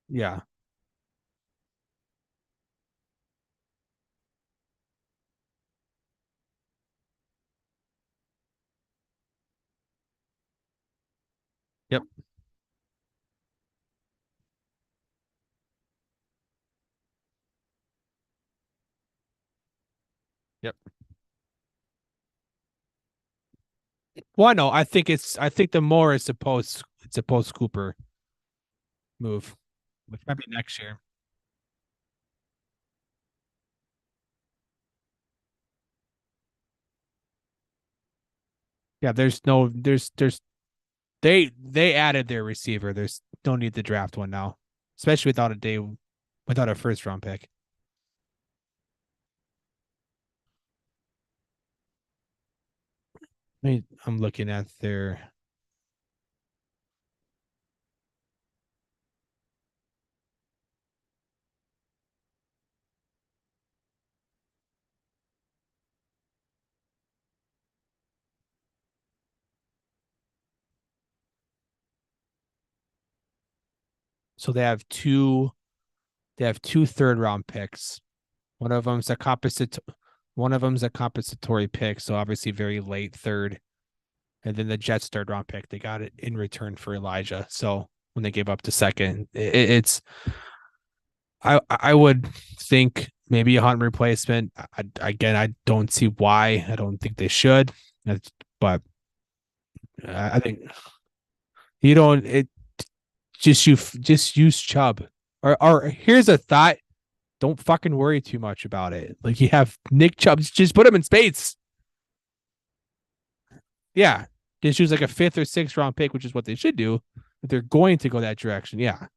Yeah. Yep. Yep. Well, no, I think the more is supposed it's a post Cooper move, which might be next year. Yeah, there's they added their receiver. There's no need to draft one now, especially without a first round pick. I'm looking at their so they have two third round picks. One of them's a composite one of them's a compensatory pick, so obviously very late third. And then the Jets third round pick, they got it in return for Elijah. So when they gave up the second, it's I would think maybe a Hunt replacement. Again, I don't see why. I don't think they should. But I think you don't. It just use Chubb. Or here's a thought. Don't fucking worry too much about it. Like you have Nick Chubb, just put him in space. Yeah, just use like a fifth or sixth round pick, which is what they should do if they're going to go that direction. Yeah.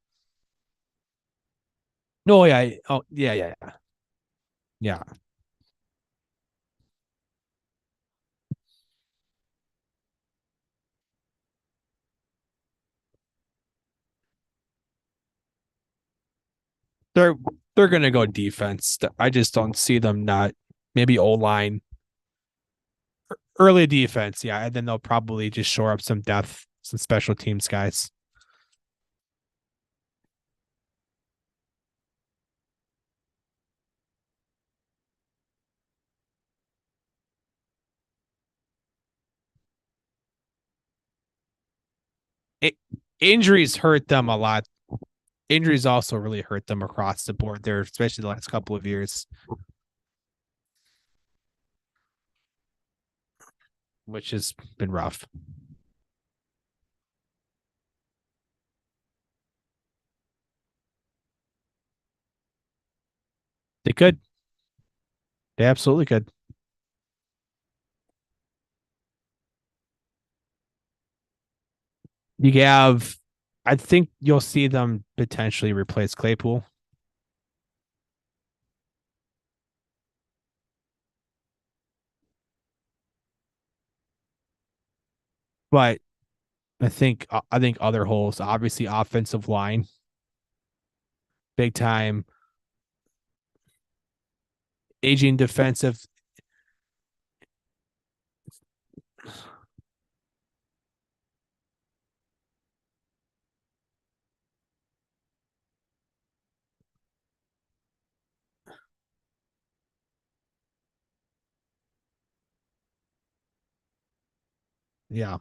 No, yeah. Oh, yeah, yeah, yeah. Yeah. They're they're gonna go defense. I just don't see them not maybe O line early defense, yeah, and then they'll probably just shore up some depth, some special teams guys. It, injuries hurt them a lot. Injuries also really hurt them across the board there, especially the last couple of years, which has been rough. They could. They absolutely could. You have, I think you'll see them potentially replace Claypool, but I think other holes, obviously offensive line, big time, aging defensive. Yeah.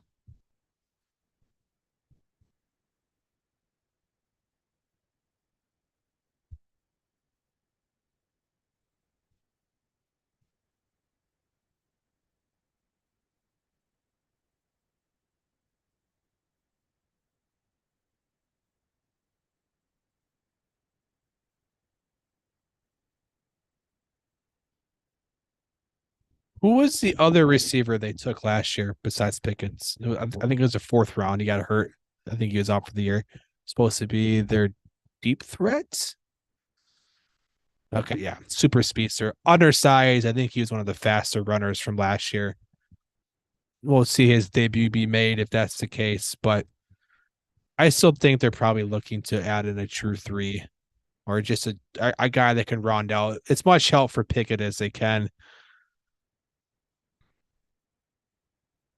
Who was the other receiver they took last year besides Pickens? I think it was the fourth round. He got hurt. I think he was out for the year. Supposed to be their deep threat. Okay, yeah, super speedster, undersized. I think he was one of the faster runners from last year. We'll see his debut be made if that's the case, but I still think they're probably looking to add in a true three or just a guy that can round out as much help for Pickett as they can.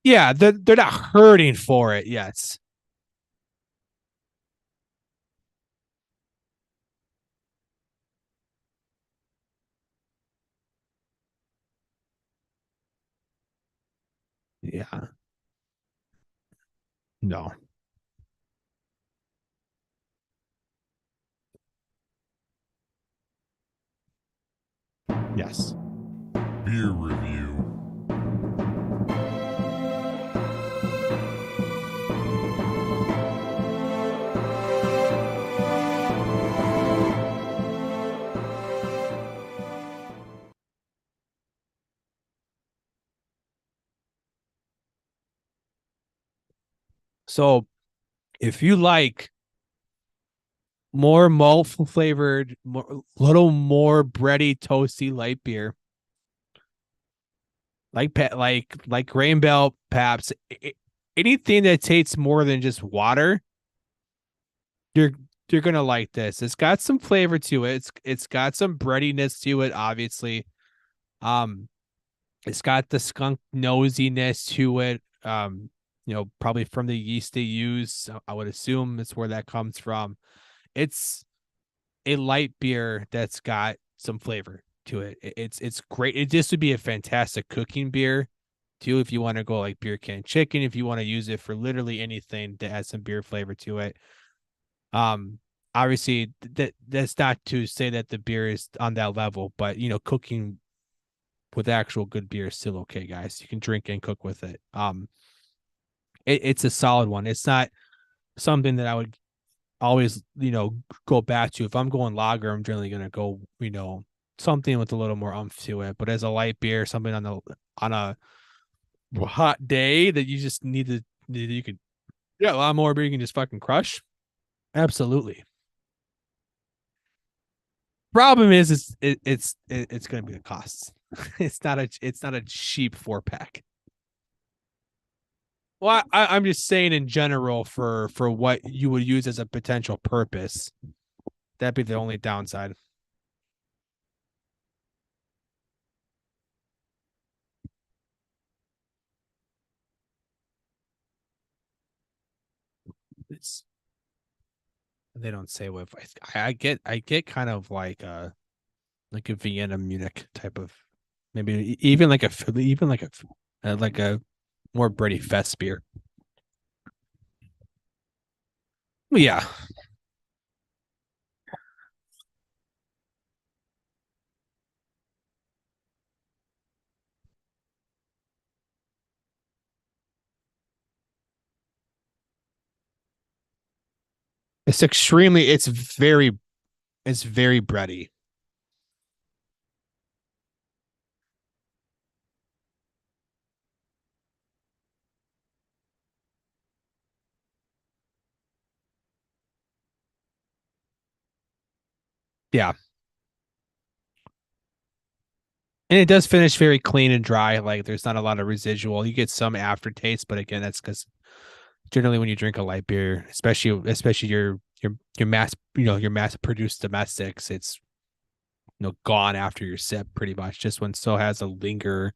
Yeah, they're not hurting for it yet. Yeah. No. Yes. Beer review. So if you like more malt flavored, little more bready, toasty light beer, like Grain Belt, Paps, anything that tastes more than just water, you're you're gonna like this. It's got some flavor to it. It's got some breadiness to it, obviously. Um, it's got the skunk nosiness to it. Probably from the yeast they use. I would assume it's where that comes from. It's a light beer that's got some flavor to it. It's great. It just would be a fantastic cooking beer too if you want to go like beer can chicken, if you want to use it for literally anything to add some beer flavor to it. Um Obviously that's not to say that the beer is on that level, but cooking with actual good beer is still okay, guys. You can drink and cook with it. It's a solid one. It's not something that I would always, go back to. If I'm going lager, I'm generally gonna go, something with a little more umph to it. But as a light beer, something on a hot day that you just need to, you could, yeah, a lot more beer you can just fucking crush. Absolutely. Problem is, it's gonna be the costs. It's not a cheap 4 pack. Well, I'm just saying in general for what you would use as a potential purpose. That'd be the only downside. It's They don't say what I get kind of like a Vienna Munich type of, maybe even like a more bready fest beer. But yeah, it's very bready. Yeah, and it does finish very clean and dry. Like there's not a lot of residual. You get some aftertaste, but again, that's because generally when you drink a light beer, especially your mass produced domestics, it's gone after your sip pretty much. Just one still has a linger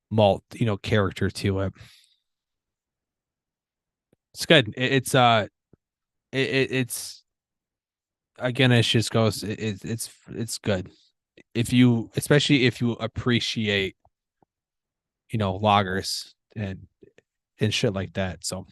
malt character to it. It's good. It's again, it just goes. It's good if you, especially if you appreciate lagers and shit like that. So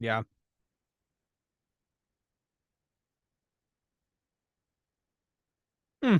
yeah, Hmm.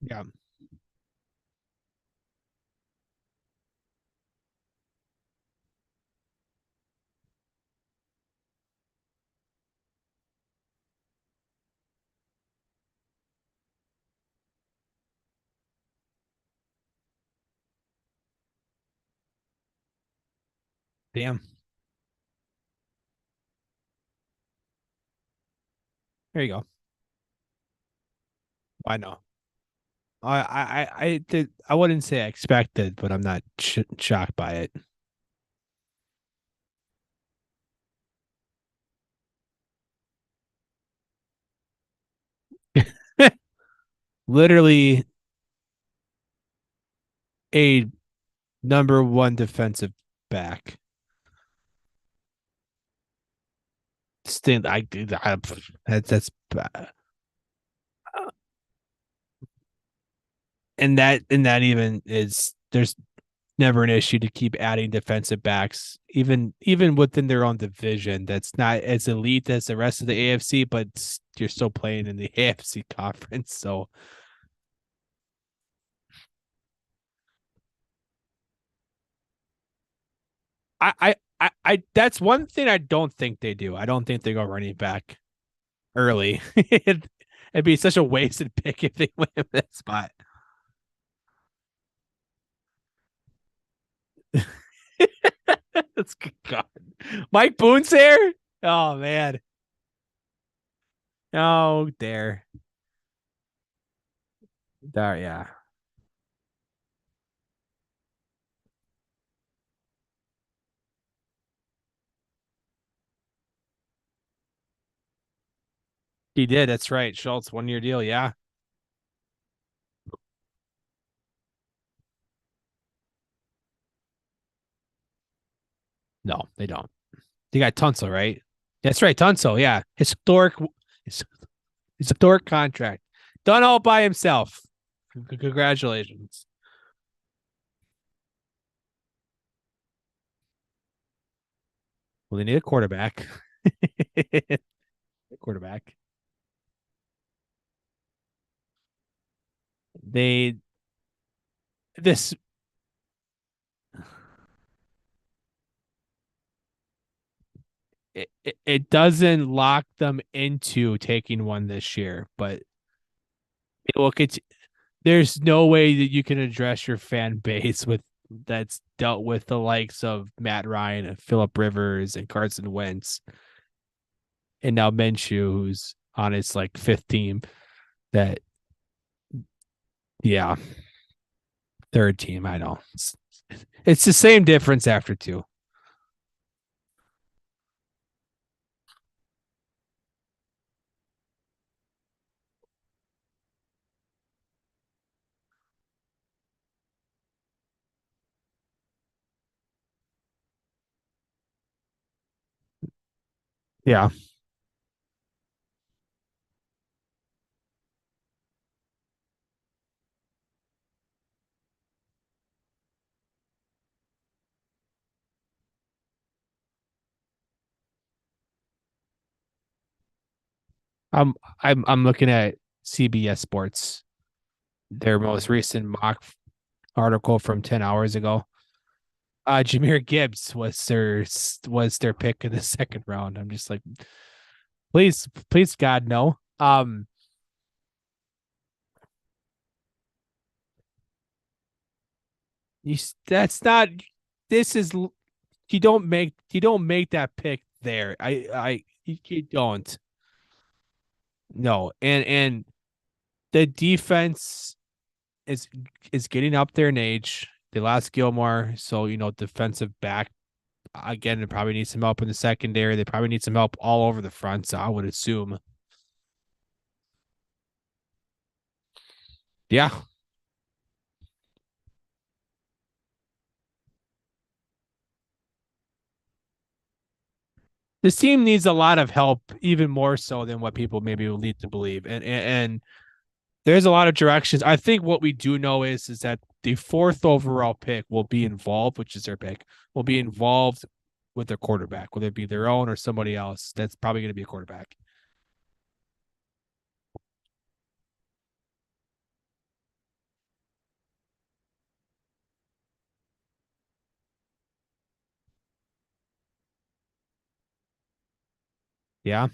Yeah. Damn. There you go. I know. I did. I wouldn't say I expected, but I'm not shocked by it. Literally a number one defensive back. Stand. I that's and that even is there's never an issue to keep adding defensive backs, even within their own division. That's not as elite as the rest of the AFC, but you're still playing in the AFC conference. So I that's one thing I don't think they do. I don't think they go running back early. It'd be such a wasted pick if they went in that spot. That's good God. Mike Boone's there? Oh man. Oh dare. There, yeah. He did. That's right. Schultz, 1 year deal. Yeah. No, they don't. They got Tunsil, right? That's right. Tunsil. Yeah. Historic contract. Done all by himself. Congratulations. Well, they need a quarterback. Quarterback. They this it doesn't lock them into taking one this year, but it will there's no way that you can address your fan base with that's dealt with the likes of Matt Ryan and Philip Rivers and Carson Wentz and now Minshew, who's on his like fifth team. That yeah, third team. I know it's the same difference after two. Yeah, I'm I'm looking at CBS Sports, their most recent mock article from 10 hours ago. Jameer Gibbs was their pick in the second round. I'm just like, please God, no. That's not. This is you don't make that pick there. You don't. No, and the defense is is getting up there in age. They lost Gilmore, so defensive back again. It probably needs some help in the secondary. They probably need some help all over the front. So I would assume, yeah, this team needs a lot of help, even more so than what people maybe will lead to believe. And there's a lot of directions. I think what we do know is that the fourth overall pick will be involved, which is their pick, will be involved with their quarterback, whether it be their own or somebody else. That's probably going to be a quarterback. Yeah.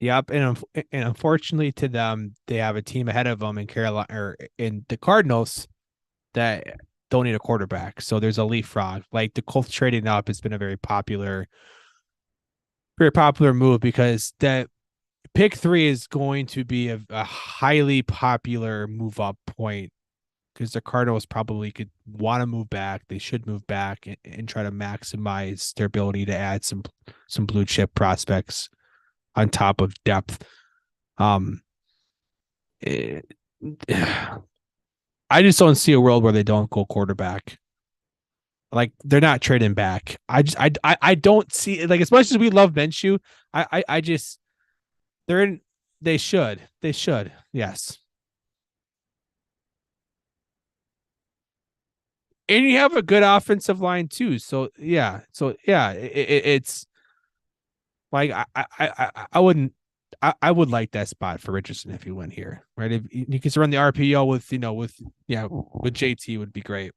Yep. And unfortunately to them, they have a team ahead of them in Carolina or in the Cardinals that don't need a quarterback. So there's a leapfrog. Like the Colts trading up has been a very popular move because that pick three is going to be a highly popular move up point because the Cardinals probably could want to move back. They should move back and try to maximize their ability to add some blue chip prospects on top of depth. Um, it, I just don't see a world where they don't go quarterback. Like they're not trading back. I don't see like as much as we love Minshew, I just they're in. They should. Yes, and you have a good offensive line too. So yeah, it's like I wouldn't. I would like that spot for Richardson if he went here, right? If you could run the RPO with with JT would be great.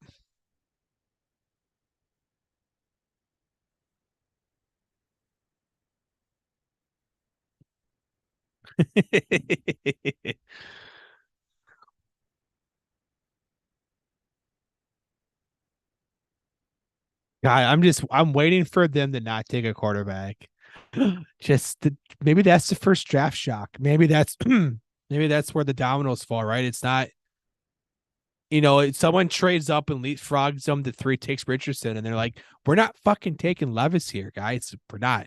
God, I'm waiting for them to not take a quarterback. Maybe that's the first draft shock. Maybe that's maybe that's where the dominoes fall, right? It's not, someone trades up and leapfrogs them to three, takes Richardson, and they're like, we're not fucking taking Levis here, guys. We're not.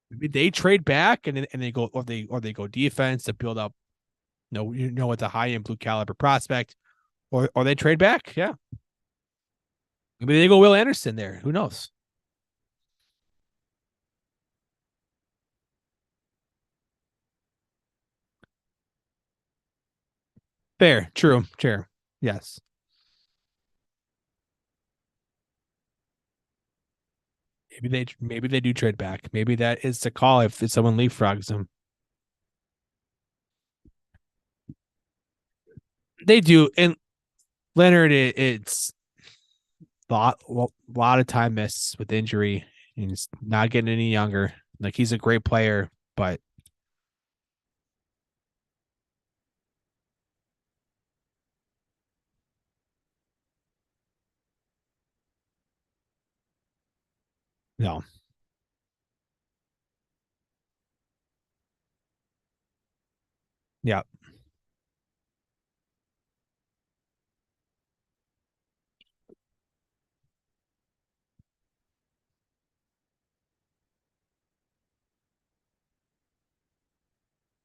Maybe they trade back and they go or they go defense to build up, with a high end blue caliber prospect, or they trade back. Yeah. Maybe they go Will Anderson there. Who knows? Fair, true. Yes. Maybe they do trade back. Maybe that is the call if someone leapfrogs them. They do, and Leonard, it's lot of time missed with injury. He's not getting any younger. Like he's a great player, but no, yeah.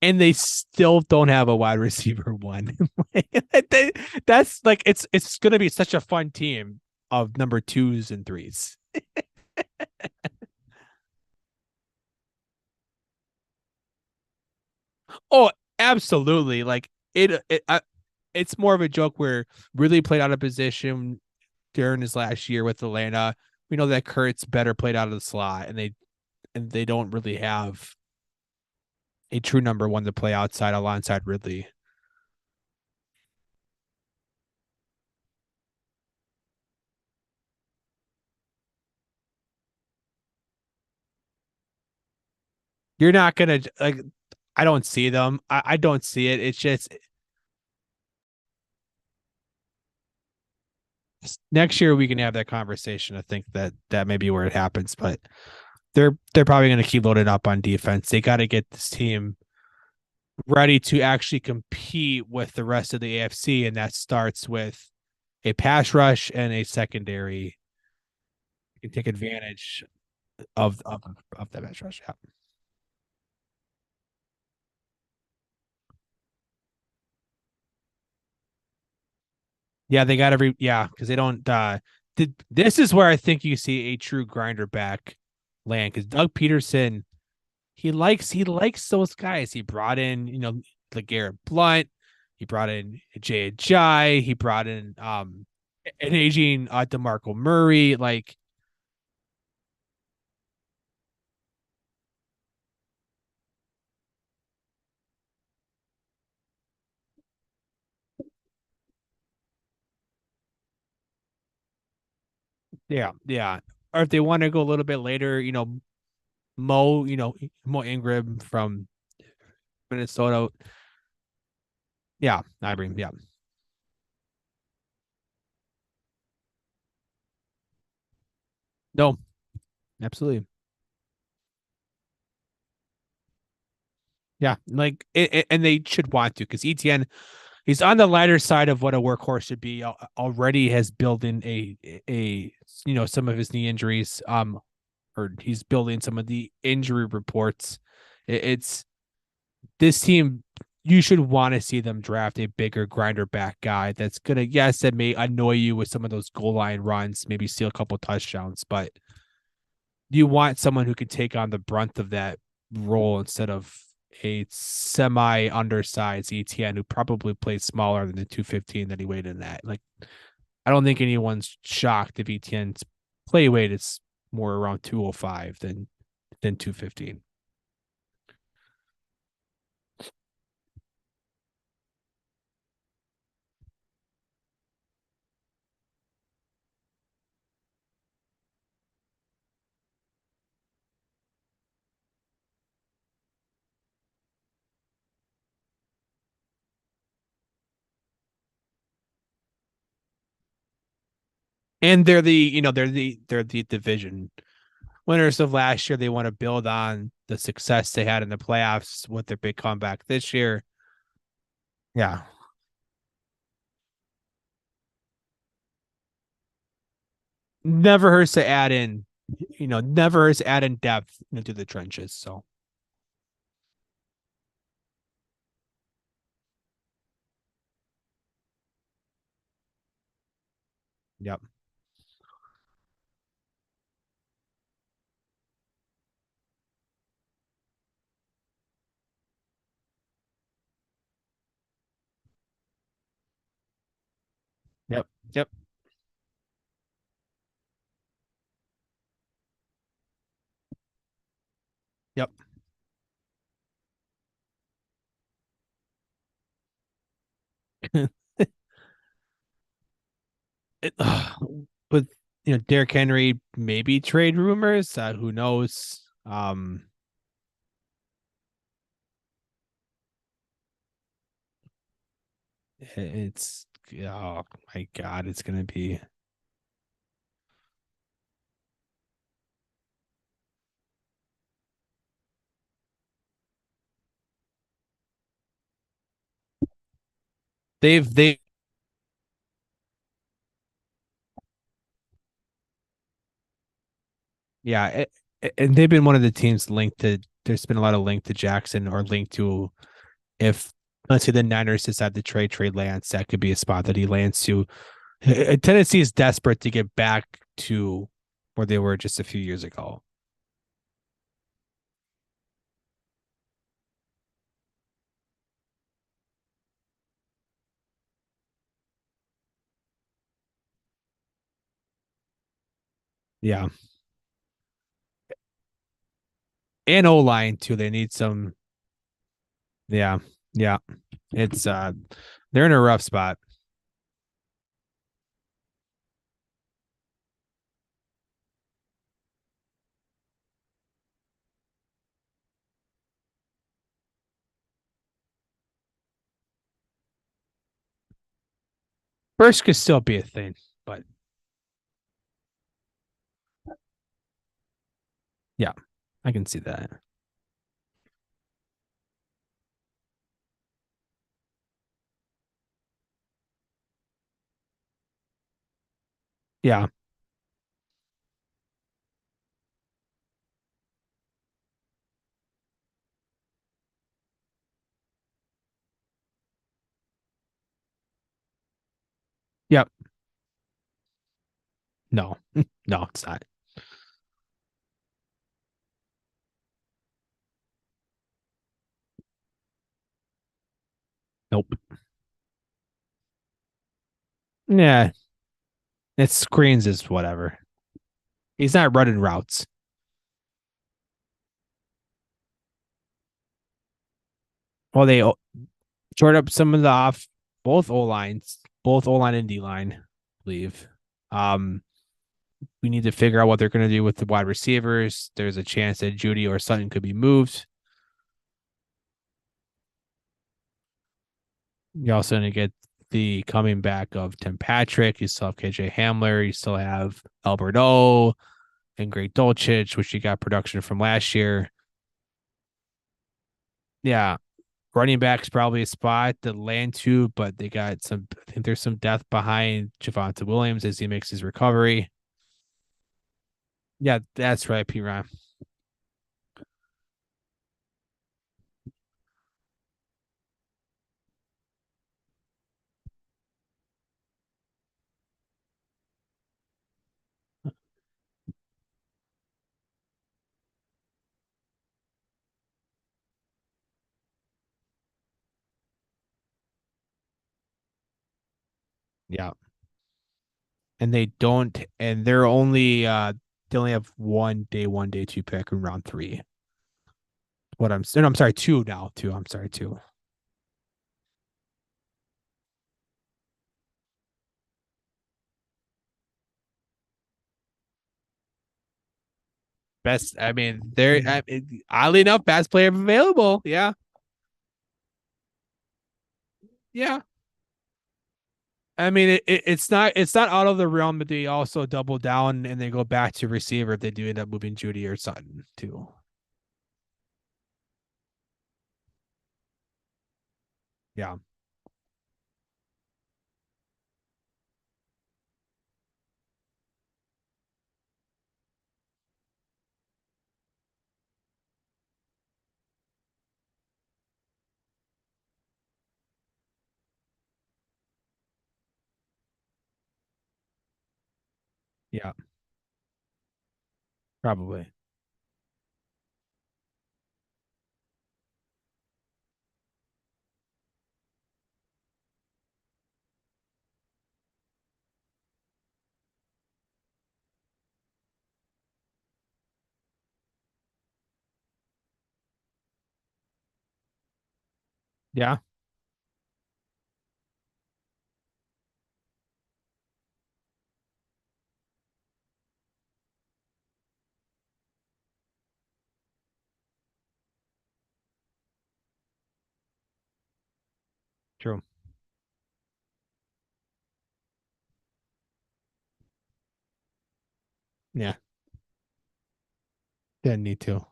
And they still don't have a wide receiver one. That's like it's gonna be such a fun team of number twos and threes. Oh, absolutely. Like it's more of a joke where really played out of position during his last year with Atlanta. We know that Kurt's better played out of the slot, and they don't really have a true number one to play outside alongside Ridley. You're not gonna like. I don't see them. I don't see it. It's just next year we can have that conversation. I think that may be where it happens, but they're probably going to keep loading up on defense. They got to get this team ready to actually compete with the rest of the AFC, and that starts with a pass rush and a secondary can take advantage of that pass rush. Yeah, yeah, they got every yeah because they don't. This is where I think you see a true grinder back land because Doug Peterson he likes those guys. He brought in, the Garrett Blunt. He brought in Jay Ajay. He brought in an aging DeMarco Murray. Like, yeah, yeah. Or if they want to go a little bit later, Mo Ingram from Minnesota. Yeah, I bring yeah. No, absolutely. Yeah, like and they should want to because ETN he's on the lighter side of what a workhorse should be. Already has built in a some of his knee injuries. Or he's building some of the injury reports. It's this team. You should want to see them draft a bigger grinder back guy that's gonna yes that may annoy you with some of those goal line runs, maybe steal a couple touchdowns, but you want someone who can take on the brunt of that role instead of a semi undersized ETN who probably plays smaller than the 215 that he weighed in at. Like, I don't think anyone's shocked if ETN's play weight is more around 205 than 215. And they're the division winners of last year. They want to build on the success they had in the playoffs with their big comeback this year. Yeah. Never hurts to add in, never hurts to add in depth into the trenches. So yep. Yep. Yep. Yep. it, with Derrick Henry, maybe trade rumors. Who knows? It's oh my god, it's gonna be. They yeah, and they've been one of the teams linked to. There's been a lot of link to Jackson or linked to if let's say the Niners decide to trade Lance, that could be a spot that he lands to. Tennessee is desperate to get back to where they were just a few years ago. Yeah. And O line too. They need some. Yeah. Yeah. It's they're in a rough spot. Burst could still be a thing, but yeah, I can see that. Yeah. Yep. No. No, it's not. Nope. Yeah. It screens is whatever. He's not running routes. Well, they short up some of the off both O lines, both O line and D line, I believe. Um, we need to figure out what they're going to do with the wide receivers. There's a chance that Judy or Sutton could be moved. You also need to get the coming back of Tim Patrick. You still have KJ Hamler. You still have Albert O and Greg Dolchich, which you got production from last year. Yeah, running back's probably a spot to land to, but they got some. I think there's some depth behind Javonte Williams as he makes his recovery. Yeah, that's right, P. Ryan. Yeah, and they don't, and they're only they only have one, day two pick in round three. What I'm, no, I'm sorry, two now. Two. I'm sorry, two. Best. I mean, they're oddly enough best player available. Yeah, yeah. I mean, it's not out of the realm, but they also double down and they go back to receiver if they do end up moving Judy or Sutton too. Yeah, yeah, probably. Yeah, true. Yeah, didn't need to.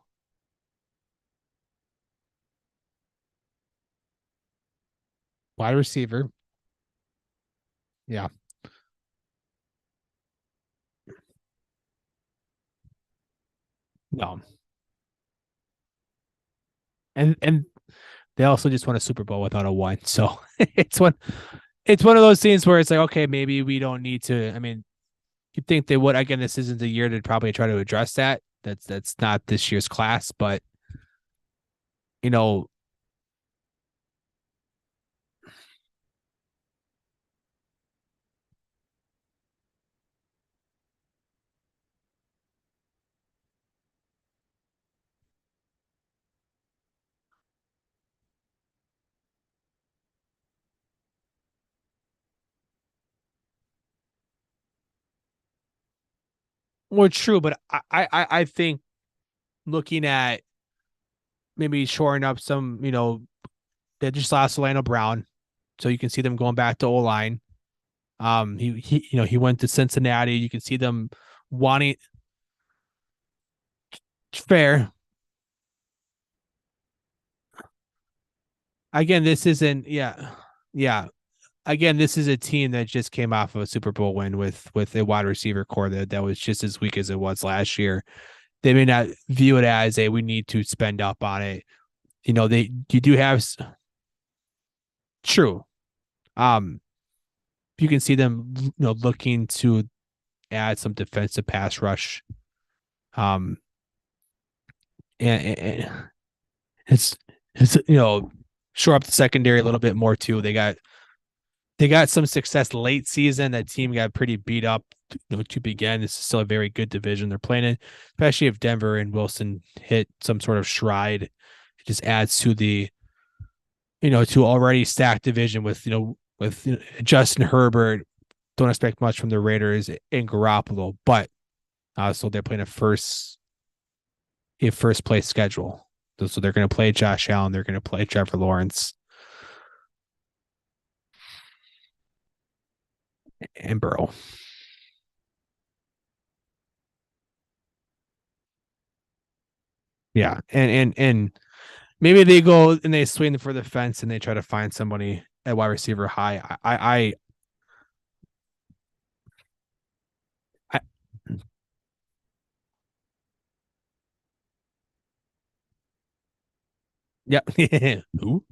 Wide receiver. Yeah, no, and they also just won a Super Bowl without a one. So it's one of those things where it's like, okay, maybe we don't need to. I mean, you think they would. Again, this isn't the year to probably try to address that. That's not this year's class, but you know, Well, true, but I think looking at maybe shoring up some, they just lost Orlando Brown, so you can see them going back to O line. He went to Cincinnati. You can see them wanting fair. Again, this isn't yeah. Again, this is a team that just came off of a Super Bowl win with a wide receiver core that was just as weak as it was last year. They may not view it as a we need to spend up on it. You do have true. Um, you can see them looking to add some defensive pass rush. Um, and it's shore up the secondary a little bit more too. They got some success late season. That team got pretty beat up, to begin. This is still a very good division they're playing in, especially if Denver and Wilson hit some sort of stride. It just adds to the, to already stacked division with Justin Herbert. Don't expect much from the Raiders and Garoppolo, but so they're playing a first place schedule. So they're going to play Josh Allen. They're going to play Trevor Lawrence and Burrow. Yeah, and maybe they go and they swing for the fence and they try to find somebody at wide receiver high. I yeah. Who?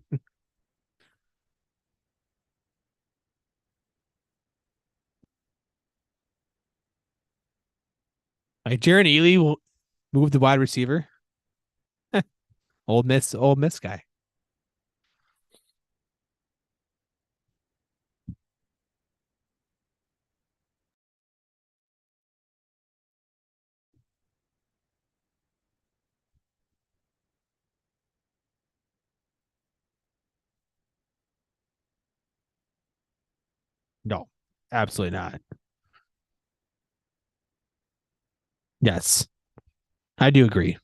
Like Jaron Ely will move the wide receiver. Old Miss guy. No, absolutely not. Yes, I do agree.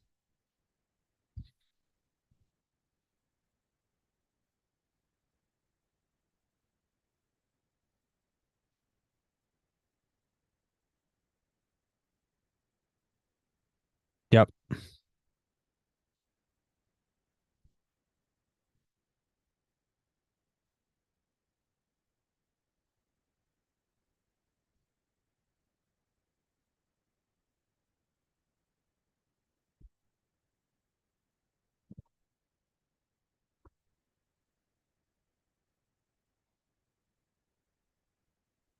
Yep,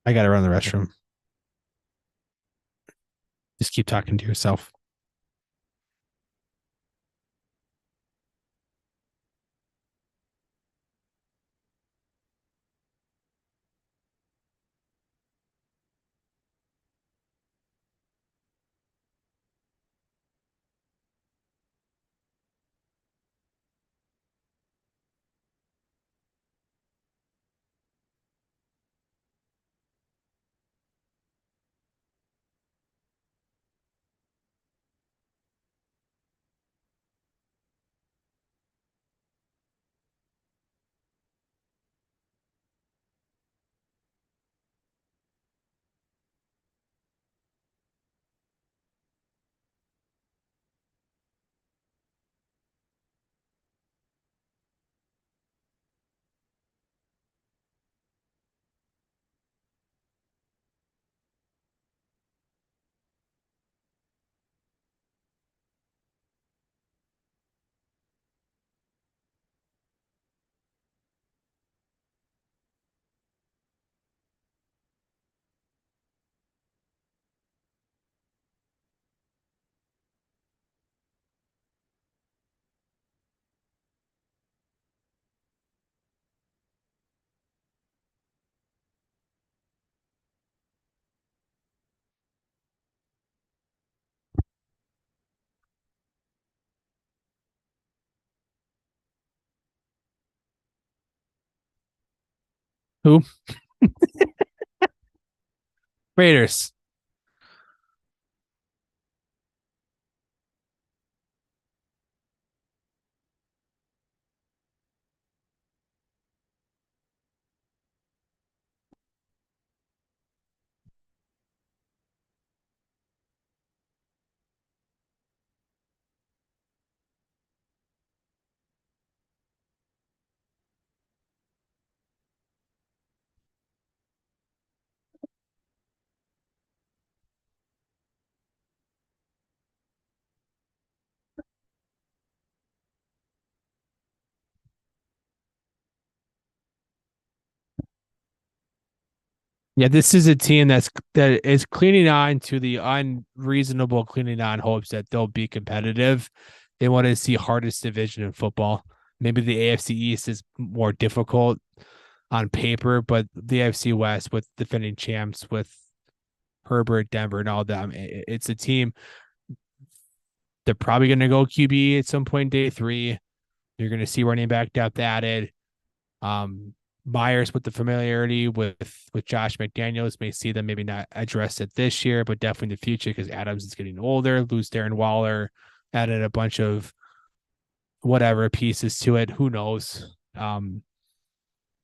I got to run the restroom. Just keep talking to yourself. Who? Raiders. Yeah, this is a team that is clinging on to the unreasonable clinging on hopes that they'll be competitive. They want to see hardest division in football. Maybe the AFC East is more difficult on paper, but the AFC West with defending champs with Herbert, Denver, and all them, it's a team. They're probably going to go QB at some point day three. You're going to see running back depth added. Um, Myers with the familiarity with Josh McDaniels may see them maybe not address it this year, but definitely in the future because Adams is getting older. Lose Darren Waller, added a bunch of whatever pieces to it. Who knows? In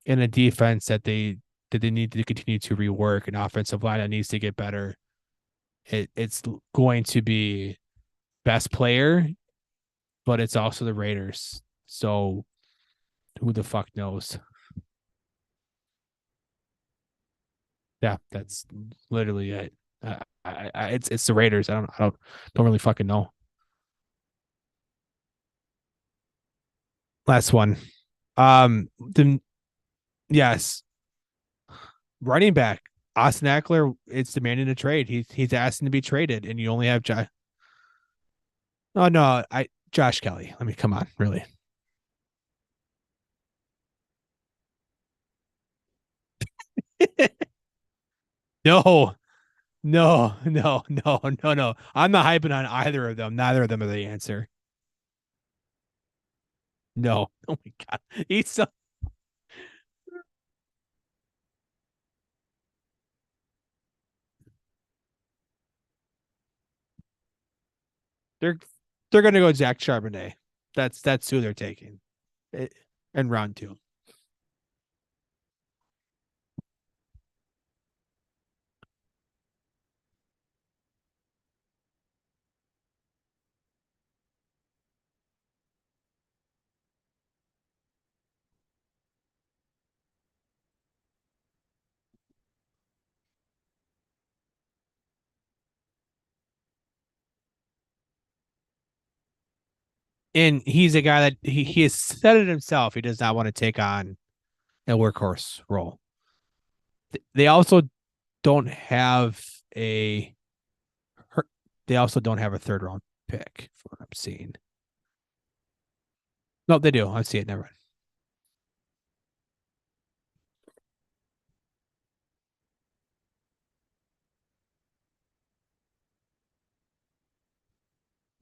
a defense that they need to continue to rework, an offensive line that needs to get better. It's going to be best player, but it's also the Raiders. So who the fuck knows? Yeah, that's literally it. It's the Raiders. I don't really fucking know. Last one. The yes, running back Austin Eckler. It's demanding a trade. He's asking to be traded, and you only have Josh. Oh no, I Josh Kelly. I mean, come on, really? No, no. I'm not hyping on either of them. Neither of them are the answer. No. Oh my god. He's so they're they're gonna go Zach Charbonnet. That's who they're taking. In round two. And he's a guy that he has said it himself. He does not want to take on a workhorse role. They also don't have a they also don't have a third round pick for what I'm seeing. No, they do. I see it. Never mind.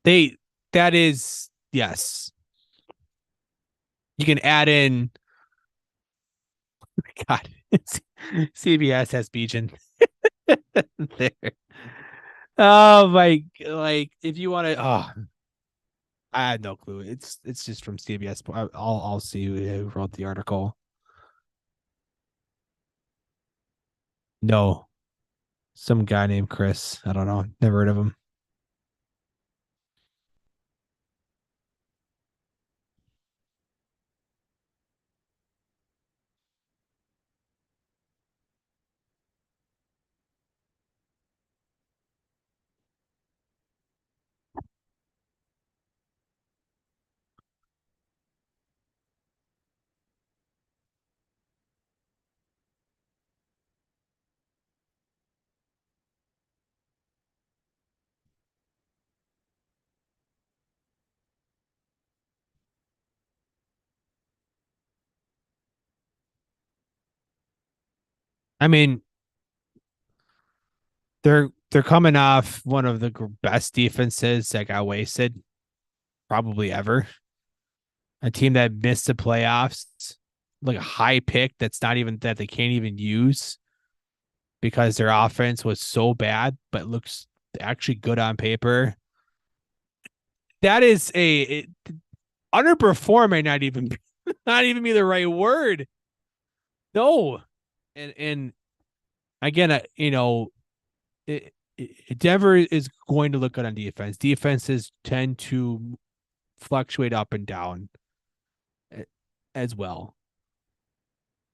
They that is yes. You can add in God. CBS has Bijan there. Oh my like if you want to I had no clue. It's just from CBS. I'll see who wrote the article. No, some guy named Chris. I don't know. Never heard of him. I mean, they're coming off one of the best defenses that got wasted probably ever. A team that missed the playoffs, like a high pick that's not even that they can't even use because their offense was so bad, but looks actually good on paper. That is underperform may not even not even be the right word. No, and again, Denver is going to look good on defense. Defenses tend to fluctuate up and down as well,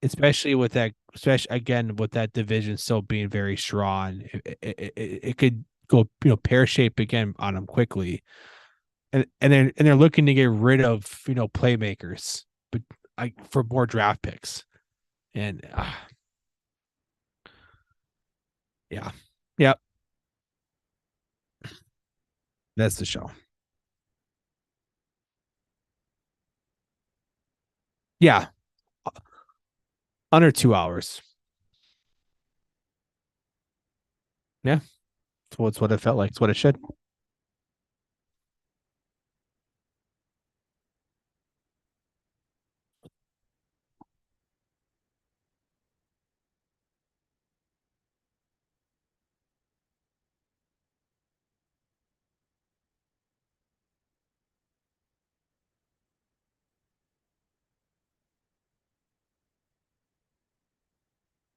especially with that. Especially again with that division still being very strong, it could go pear shaped again on them quickly, and they're looking to get rid of playmakers, but for more draft picks and. Yeah. Yep. That's the show. Yeah. Under 2 hours. Yeah. It's what it felt like. It's what it should.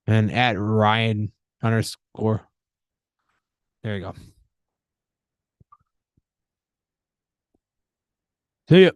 And at Ryan underscore. There you go. See ya.